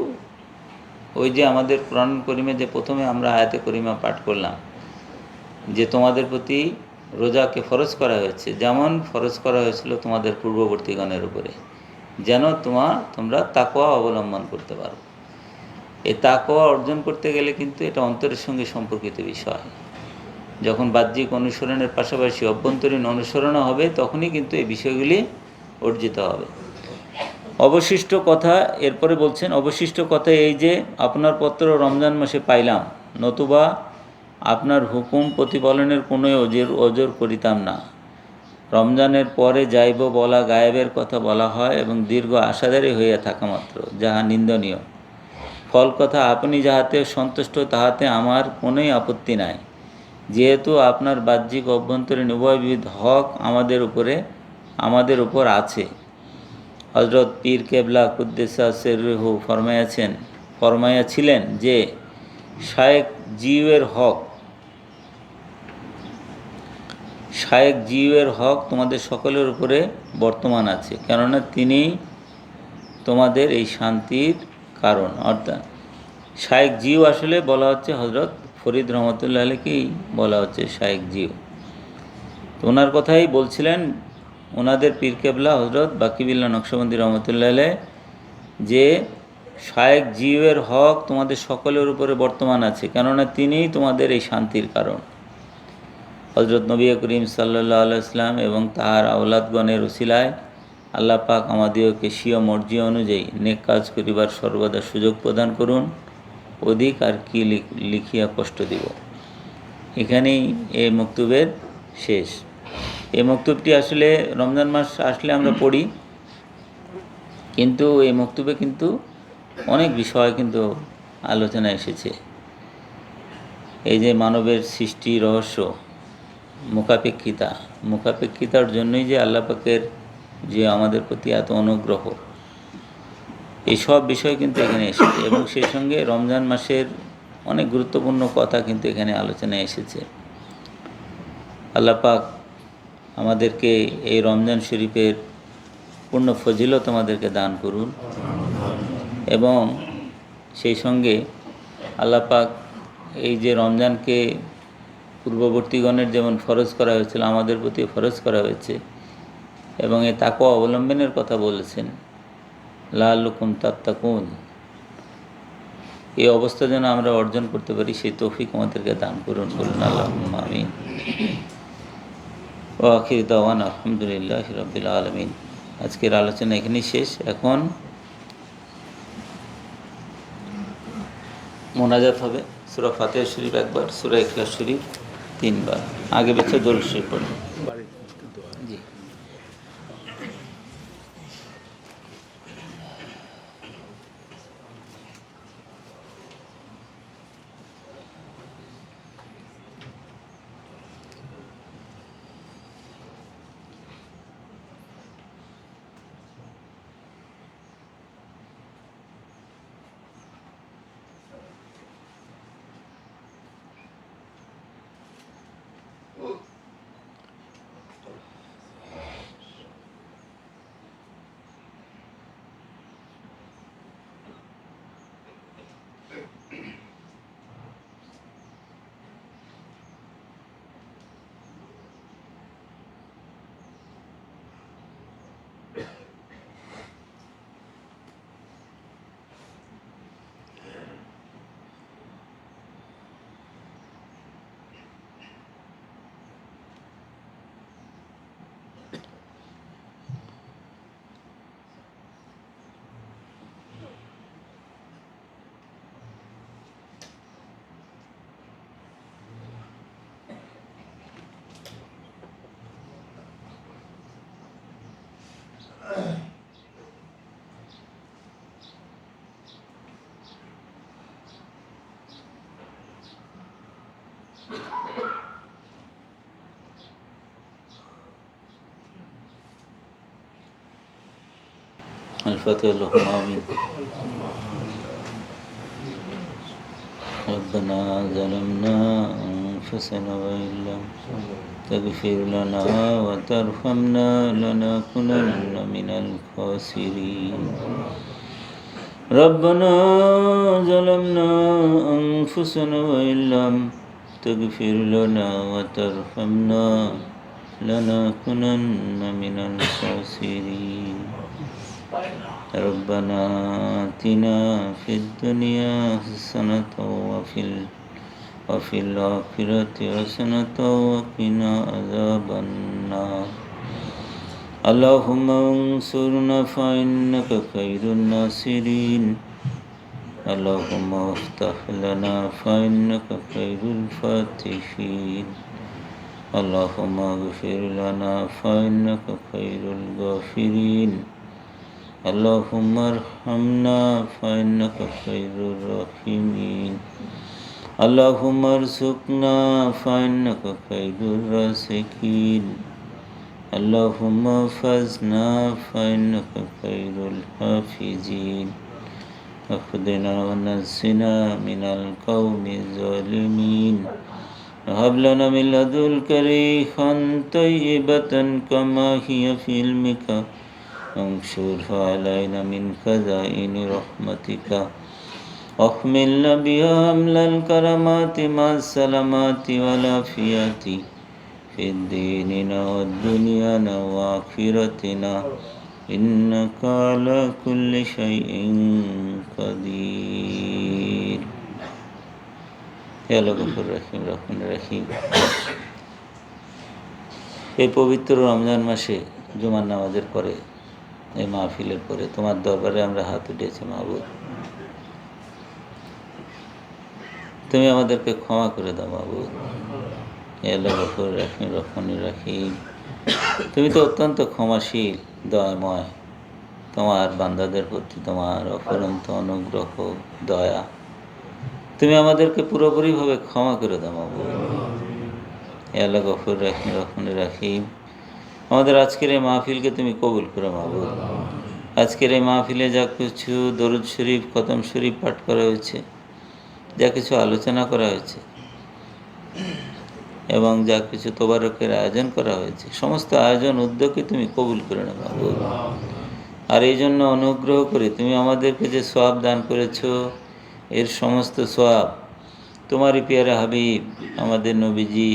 ওই যে আমাদের কোরআন কারীমে যে প্রথমে আমরা আয়াতে করিমা পাঠ করলাম যে তোমাদের প্রতি রোজাকে ফরজ করা হয়েছে, যেমন ফরজ করা হয়েছিল তোমাদের পূর্ববর্তীগণের উপরে, যেন তোমরা তাকওয়া অবলম্বন করতে পারো। এই তাকওয়া অর্জন করতে গেলে কিন্তু এটা অন্তরের সঙ্গে সম্পর্কিত বিষয়। যখন বাহ্যিক অনুসরণের পাশাপাশি অভ্যন্তরীণ অনুসরণও হবে তখনই কিন্তু এই বিষয়গুলি অর্জিত হবে। অবশিষ্ট কথা এরপরে বলছেন, অবশিষ্ট কথা এই যে আপনার পত্র রমজান মাসে পাইলাম, নতুবা আপনার হুকুম প্রতিপালনের কোনো ওজর করিতাম না। রমজানের পরে যাইব বলা গায়েবের কথা বলা হয় এবং দীর্ঘ আশাদারী হইয়া থাকা মাত্র, যাহা নিন্দনীয়। ফল কথা আপনি যাহাতে সন্তুষ্ট তাহাতে আমার কোনোই আপত্তি নাই, যেহেতু আপনার বাহ্যিক অভ্যন্তরীণ উভয়বিধ হক আমাদের উপর আছে। হজরত পীর কেবলা কুদ্দেসা সিররুহু ফরমাইয়াছিলেন যে শায়েখ জিউয়ের হক তোমাদের সকলের উপরে বর্তমান আছে, কেননা তিনি তোমাদের এই শান্তির কারণ। অর্থাৎ শায়েখ জিউ আসলে বলা হচ্ছে হজরত ফরিদ রহমতুল্লাহ আলাইকেই বলা হচ্ছে শায়েখ জিউ। তো ওনার কথাই বলছিলেন ওনাদের পীর কেবলা হজরত বাকিবিল্লাহ নকশবন্দি রহমতুল্লাহ আলাইহ, যে শায়েখ জিউয়ের হক তোমাদের সকলের উপরে বর্তমান আছে, কেননা তিনিই তোমাদের এই শান্তির কারণ। হজরত নবী করিম সাল্লাল্লাহু আলাইহি ওয়াসাল্লাম এবং তাহার আওলাদগণের উসিলায় আল্লাহ পাক আমাদিওকে স্বীয় মর্জি অনুযায়ী নেক কাজ করিবার সর্বদা সুযোগ প্রদান করুন। অধিক আর কি লিখিয়া কষ্ট দিব। এখানেই এই মক্তবের শেষ। এই মক্তবটি আসলে রমজান মাস আসলে আমরা পড়ি, কিন্তু এই মক্তবে কিন্তু অনেক বিষয় কিন্তু আলোচনা এসেছে। এই যে মানবের সৃষ্টি রহস্য, মুখাপেক্ষিতার জন্যই যে আল্লাহ পাকের যে আমাদের প্রতি এত অনুগ্রহ, এইসব বিষয় কিন্তু এখানে এসেছে এবং সেই সঙ্গে রমজান মাসের অনেক গুরুত্বপূর্ণ কথা কিন্তু এখানে আলোচনায় এসেছে। আল্লাহ পাক আমাদেরকে এই রমজান শরীফের পূর্ণ ফজিলত আমাদেরকে দান করুন এবং সেই সঙ্গে আল্লাহ পাক এই যে রমজানকে পূর্ববর্তীগণের যেমন ফরজ করা হয়েছিল আমাদের প্রতি ফরজ করা হয়েছে এবং এই তাকওয়া অবলম্বনের কথা বলেছেন, লাআল্লাকুম তাত্তাকুন। এই অবস্থা যেন আমরা অর্জন করতে পারি সেই তৌফিক আমাদেরকে দান করুন, বলুন আল্লাহুম্মা আমিন। ওয়া আখির দাওয়ানা আলহামদুলিল্লাহি রাব্বিল আলামিন। আজকের আলোচনা এখানেই শেষ। এখন মোনাজাত হবে। সূরা ফাতিহা শরীফ একবার, সূরা ইখলাস শরীফ 3 বার, আগে বেছে দরুদ শরীফ পড়ুন। জি। الفاتحة. اللهم آمين. ربنا ظلمنا أنفسنا وإن لم تغفر لنا وترحمنا لنكونن من الخاسرين. ربنا ظلمنا أنفسنا وإن لم تغفر لنا وترحمنا لنكونن من الخاسرين. ربنا آتنا في الدنيا حسنة وفي الآخرة حسنة وقنا عذاب النار. اللهم انصرنا فإنك خير الناصرين. اللهم افتح لنا فإنك خير الفاتحين اللهم اغفر لنا فإنك خير الغافرين اللهم ارحمنا فإنك خير الراحمين اللهم ارزقنا فإنك خير الرازقين اللهم احفظنا فإنك خير الحافظين اخذنا ونزنا من القوم الظالمين هب لنا من لدنك ريحا طيبة كما هي في علمك انشرها علينا من خزائن رحمتك واحملنا بها حمل الكرامات مع السلامات والعافيات في ديننا والدنيانا وآخرتنا إنك على كل شيء قدير يا غفور رحيم রহমান রহিম। এই পবিত্র রমজান মাসে জুমার নামাজের পরে এই মাহফিলের পরে তোমার দরবারে আমরা হাত উঠেছি মাহবুব, তুমি আমাদেরকে ক্ষমা করে দাও মাহবুব। হে আল্লাহ গফুর রহিম রহমান রহিম, তুমি তো অত্যন্ত ক্ষমাশীল দয়াময়, তোমার বান্দাদের প্রতি তোমার অফুরন্ত অনুগ্রহ দয়া, তুমি আমাদেরকে পুরোপুরিভাবে ক্ষমা করে দাও মাহবুব। হে আল্লাহ গফুর রহিম রহমান রহিম, আমাদের আজকের এই মাহফিলকে তুমি কবুল করো মাহবুব। আজকের এই মাহফিলে যা কিছু দরুদ শরীফ খতম শরীফ পাঠ করা হয়েছে, যা কিছু আলোচনা করা হয়েছে এবং যা কিছু তোবারকের আয়োজন করা হয়েছে, সমস্ত আয়োজন উদ্যোগকে তুমি কবুল করে নাও মাহবুব। আর এই জন্য অনুগ্রহ করে তুমি আমাদেরকে যে সওয়াব দান করেছ, এর সমস্ত সওয়াব তোমারই পিয়ারে হাবিব আমাদের নবীজি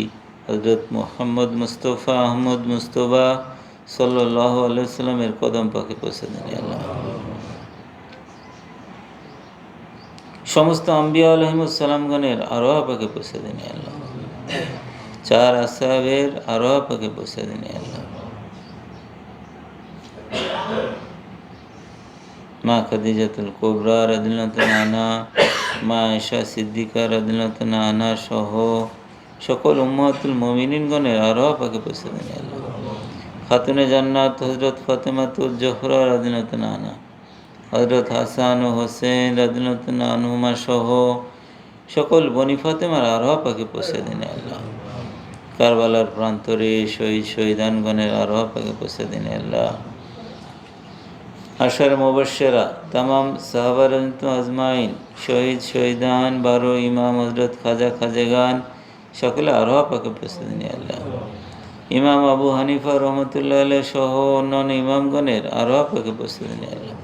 হযরত মুহাম্মদ মুস্তাফা আহমদ মুস্তফা সাল্লাল্লাহু আলাইহি সাল্লামের কদম পাকে পৌঁছে দেন আল্লাহ। সমস্ত আম্বিয়া আলাইহিমুস সালামগণের আরওয়াহ পাকে পৌঁছে দেন আল্লাহ। চার আসহাবের আরওয়াহ পাকে পৌঁছে দেন আল্লাহ। মা খাদিজাতুল কুবরা রাদিয়াল্লাহু তাআলা আনহা, মা আয়েশা সিদ্দিকা রাদিয়াল্লাহু তাআলা আনহা সহ সকল উম্মাতুল মুমিনিনগণের আরওয়াহ পাকে পৌঁছে দেন আল্লাহ। খাতুনে জান্নাত হযরত ফাতেমাতুজ জোহরা রাদিয়াল্লাহু তাআলা আনহা, হযরত হাসান ও হোসেন রাদিয়াল্লাহু তাআলা আনহুমা সহ সকল বনি ফাতেমার আরওয়াহ পাকে পৌঁছে দেন আল্লাহ। কারবালার প্রান্তরে শহীদানগণের আরওয়াহ পাকে পৌঁছে দেন আল্লাহ। আশার মুবাশশিরা তামাম সাহাবা রাদিয়াল্লাহু আজমাইন, শহীদান 12 ইমাম হযরত খাজা খাজেগান সকলে আরওয়াহ পাকে পৌঁছে দেন আল্লাহ। ইমাম আবু হানিফা রহমতুল্লাহ আলাইহি সহ অন্যান্য ইমামগণের আরওয়াহ পাকে পৌঁছে দেন আল্লাহ।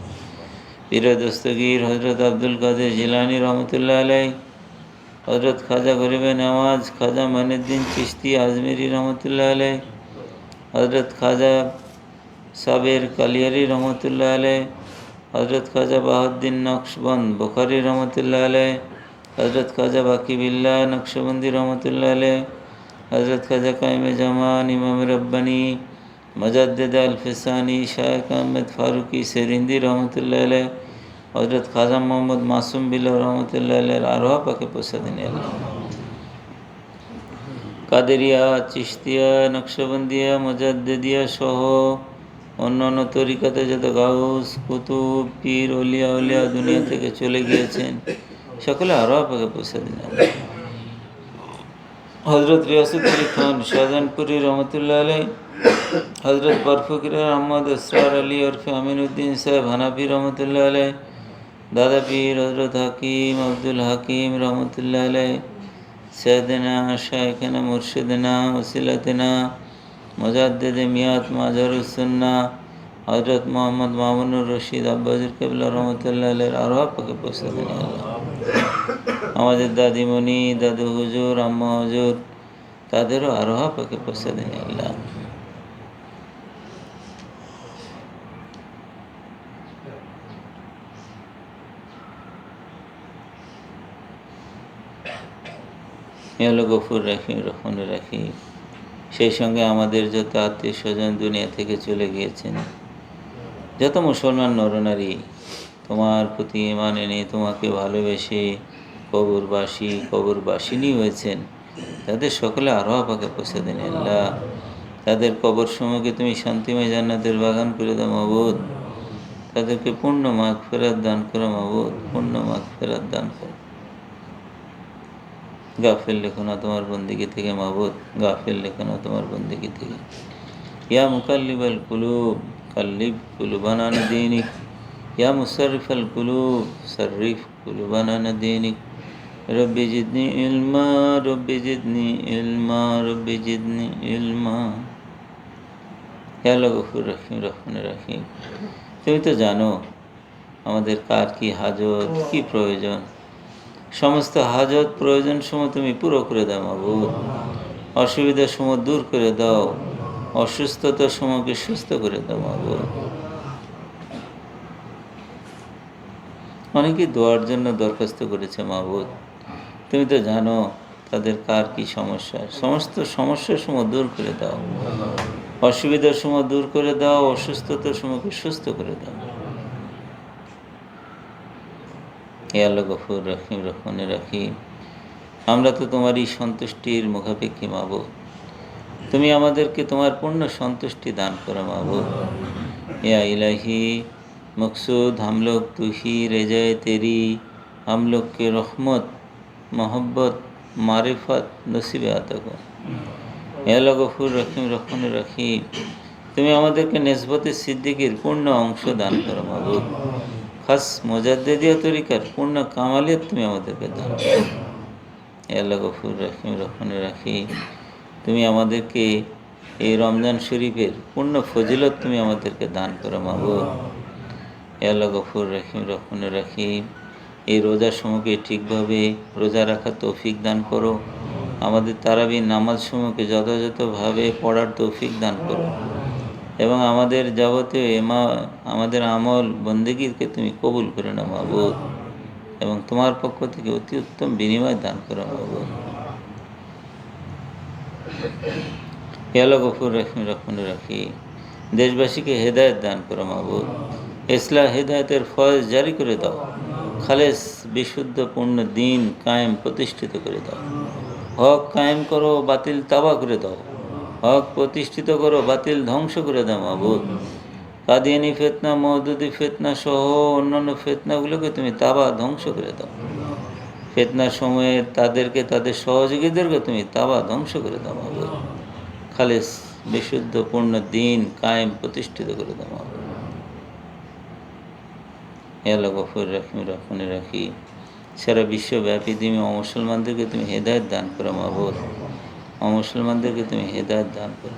পীর দস্তগীর হযরত আব্দুল কাদের জিলানী রহমতুল্লাহ আলাইহি, হযরত খাজা গরিবে নওয়াজ খাজা মঈনুদ্দিন চিশতি আজমিরি রহমতুল্লাহ আলাইহি, হযরত খাজা সাবের কালিয়ারি রহমতুল্লাহ আলাইহি, হযরত খাজা বাহাউদ্দিন নকশবন্দ বুখারী রহমতুল্লাহ আলাইহি, হযরত খাজা বাকিবিল্লাহ নকশবন্দি রহমতুল্লাহ আলাইহি, হযরত খাজা কায়েমে জামান ইমাম রব্বানী মুজাদ্দিদ আল ফিসানি শায়খ আহমেদ ফারুকি সেরিন্দি রহমতুল্লাহ আলাইহি, হযরত খাজা মোহাম্মদ মাসুম বিল্লাহ রহমতুল্লাহ আলাইহির আরওয়াহ পাকে পৌঁছে দিন আল্লাহ। কাদেরিয়া, চিশতিয়া, নকশবন্দিয়া, মুজাদ্দিদিয়া সহ অন্যান্য তরিকাতে যত গাউস কুতুব পীর অলিয়া দুনিয়া থেকে চলে গিয়েছেন, সকলে আরওয়াহ পাকে পৌঁছে দিন আল্লাহ। হযরত রিয়াসুদ্দিন আলী খান শাহজাহানপুরি রহমতুল্লাহ আলাইহি, হযরত বরফকির আহমদ আসরার আলী ওরফে আমিনউদ্দিন সাহেব হানাফি রহমতুল্লাহ আলাইহি, দাদা পীর হযরত হাকিম আব্দুল হাকিম রহমতুল্লাহ আলাইহি, সৈয়দনা শায়খনা মুর্শিদনা ওসিলাতনা মুজাদ্দিদে মিয়াত মাজারুস সুন্নাহ হযরত মোহাম্মদ মামুনুর রশিদ আব্বাসুর কিবলা রহমতুল্লাহ আলাইহির আরওয়াহ পাকে পৌঁছে দিন আল্লাহ। আমাদের দাদিমণি দাদু হুজুর আম্মা হুজুর তাদেরও আরওয়াহ পাকে পৌঁছে দিন আল্লাহ। আল্লাহ গফুর রাহিম রহমান রাহিম, সেই সঙ্গে আমাদের যত আত্মীয় স্বজন দুনিয়া থেকে চলে গিয়েছেন, যত মুসলমান নরনারী তোমার প্রতি ঈমান এনে তোমাকে ভালোবেসে কবরবাসিনী হয়েছেন, তাদের সকলে আরো পাকে পৌঁছে দেন আল্লাহ। তাদের কবর সমূহকে তুমি শান্তিময় জান্নাতের বাগান করে দাও মাবুদ। তাদেরকে পূর্ণ মাগফিরাত দান করো মাবুদ, পূর্ণ মাগফিরাত দান করো। গাফিল লেখো না তোমার বন্দিগি থেকে মাবুদ, গাফিল লেখো না তোমার বন্দিগি থেকে। ইয়া মুকাল্লিবাল কুলুব কাল্লিব কুলুবানা আলা দীনিক, ইয়া মুসাররিফাল কুলুব সাররিফ কুলুবানা আলা দীনিক। রব্বি জিদনি ইলমা, রব্বি জিদনি ইলমা, রব্বি জিদনি ইলমা। হে আল্লাহ গফুর রহিম রহমানির রহিম, তুমি তো জানো আমাদের কার কি হাজত, কি প্রয়োজন। সমস্ত হাজত প্রয়োজন সময় তুমি পুরো করে দাও মাবুদ। অসুবিধার সময় দূর করে দাও, অসুস্থতার সময়কে সুস্থ করে দাও মাবুদ। অনেকেই দোয়ার জন্য দরখাস্ত করেছে মাবুদ, তুমি তো জানো তাদের কার কি সমস্যা। সমস্ত সমস্যার সময় দূর করে দাও, অসুবিধার সময় দূর করে দাও, অসুস্থতার সময়কে সুস্থ করে দাও। হে আল্লাহ গফুর রহিম রহমানির রহিম, আমরা তো তোমারই সন্তুষ্টির মুখাপেক্ষী মাবুদ। তুমি আমাদেরকে তোমার পূর্ণ সন্তুষ্টি দান করো মাবুদ। या इलाही मकसूद हम लोग तू ही रजाए तेरी, हम लोग के रहमत मोहब्बत मारिफत नसीब आता को। হে আল্লাহ গফুর রহিম রহমানির রহিম, তুমি আমাদেরকে নেসবতে সিদ্দিকের পূর্ণ অংশ দান করো মাবুদ। খাস মুজাদ্দিদিয়া তরিকার পূর্ণ কামালিয়ত তুমি আমাদেরকে দান করো। হে আল্লাহ গফুর রহিম রহমানির রহিম, তুমি আমাদেরকে এই রমজান শরীফের পূর্ণ ফজিলত তুমি আমাদেরকে দান করো মাবুদ। হে আল্লাহ গফুর রহিম রহমানির রহিম, এই রোজার সময়কে ঠিকভাবে রোজা রাখার তৌফিক দান করো। আমাদের তারাবির নামাজ সমূহকে যথাযথভাবে পড়ার তৌফিক দান করো এবং আমাদের যাবতীয় আমাদের আমল বন্দেগীকে তুমি কবুল করে নাও মাবুদ এবং তোমার পক্ষ থেকে অতি উত্তম বিনিময় দান করো মাবুদ। হে আল্লাহ গফুর রহিম রহমানির রহিম, দেশবাসীকে হেদায়েত দান করো মাবুদ। ইসলাহ হেদায়েতের ফয়েজ জারি করে দাও। খালেস বিশুদ্ধ পূর্ণ দিন কায়েম প্রতিষ্ঠিত করে দাও। হক কায়েম করো, বাতিল তাবা করে দাও। হক প্রতিষ্ঠিত করো, বাতিল ধ্বংস করে দাও মাবুদ। কাদিয়ানি ফিতনা, মওদুদি ফিতনা সহ অন্যান্য ফিতনাগুলোকে তুমি তাবা ধ্বংস করে দাও। ফিতনার সময়ে তাদেরকে, তাদের সহযোগীদেরকে তুমি তাবা ধ্বংস করে দাও মাবুদ। খালেস বিশুদ্ধ পূর্ণ দিন কায়েম প্রতিষ্ঠিত করে দাও মাবুদ। হে আল্লাহ গফুর রহিম রহমানির রহিম, সারা বিশ্বব্যাপী তুমি অমুসলমানদেরকে তুমি হেদায়েত দান করো মাবুদ। অমুসলমানদেরকে তুমি হেদায়েত দান করো।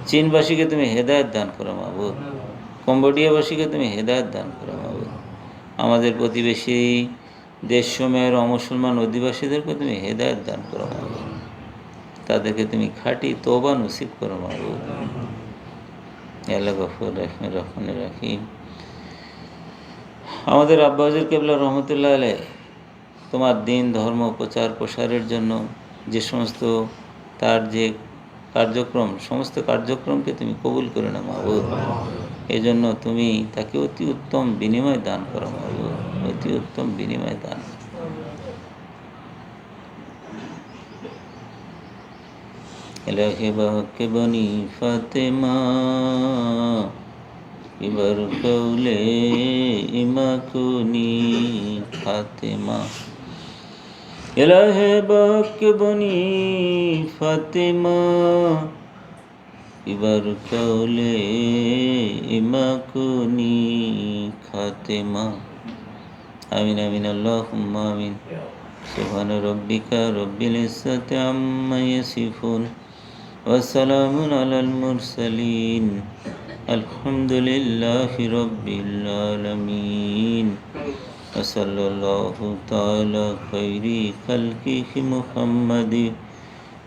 চীনবাসীকে তুমি হেদায়েত দান করো মাবুদ। কম্বোডিয়াবাসীকে তুমি হেদায়েত দান করো মাবুদ। আমাদের প্রতিবেশী দেশসমূহের অমুসলমান অধিবাসীদেরকে তুমি হেদায়েত দান করো মাবুদ। তাদেরকে তুমি খাঁটি তওবা নসিব করো মাবুদ। হে আল্লাহ গফুর রহিম রহমানির রহিম, আমাদের আব্বা হুজুর কেবলা রহমতুল্লাহ আলাইহ তোমার দিন ধর্ম প্রচার প্রসারের জন্য যে সমস্ত তার যে কার্যক্রম, সমস্ত কার্যক্রমকে তুমি কবুল করে নাও মাবুদ। এই জন্য তুমি তাকে অতি উত্তম বিনিময় দান করো মাবুদ, অতি উত্তম বিনিময় দান। ইলাহি বাহকে বনি ফাতেমা এবার কৌলে ইমাকুনি ফাতেমা। ইলাহে বাহকে বনি ফাতেমা এবার কৌলে ইমাকুনি খাতেমা। আমিন আমিন আল্লাহুম্মা আমিন। সুবহান রাব্বিকা রব্বিল ইজ্জাতি আম্মা ইয়াসিফুন ওয়া সালামুন আলাল মুরসালিন আলহামদুলিল্লাহি রাব্বিল আলামিন। ওয়া সাল্লাল্লাহু তাআলা খাইরি খালকিহি মুহাম্মাদি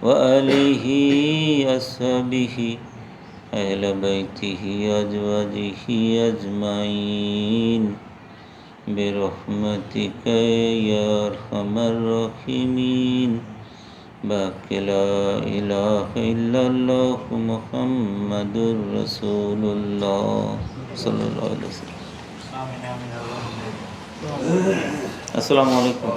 ওয়া আলিহি আসহাবিহি আহলে বাইতিহি আজওয়াজিহি আজমাইন বিরহমাতিকা ইয়া আরহামার রাহিমিন। বাকি লা ইলাহা ইল্লাল্লাহু মুহাম্মাদুর রাসূলুল্লাহ সাল্লাল্লাহু আলাইহি ওয়াসাল্লাম। আসসালামু আলাইকুম।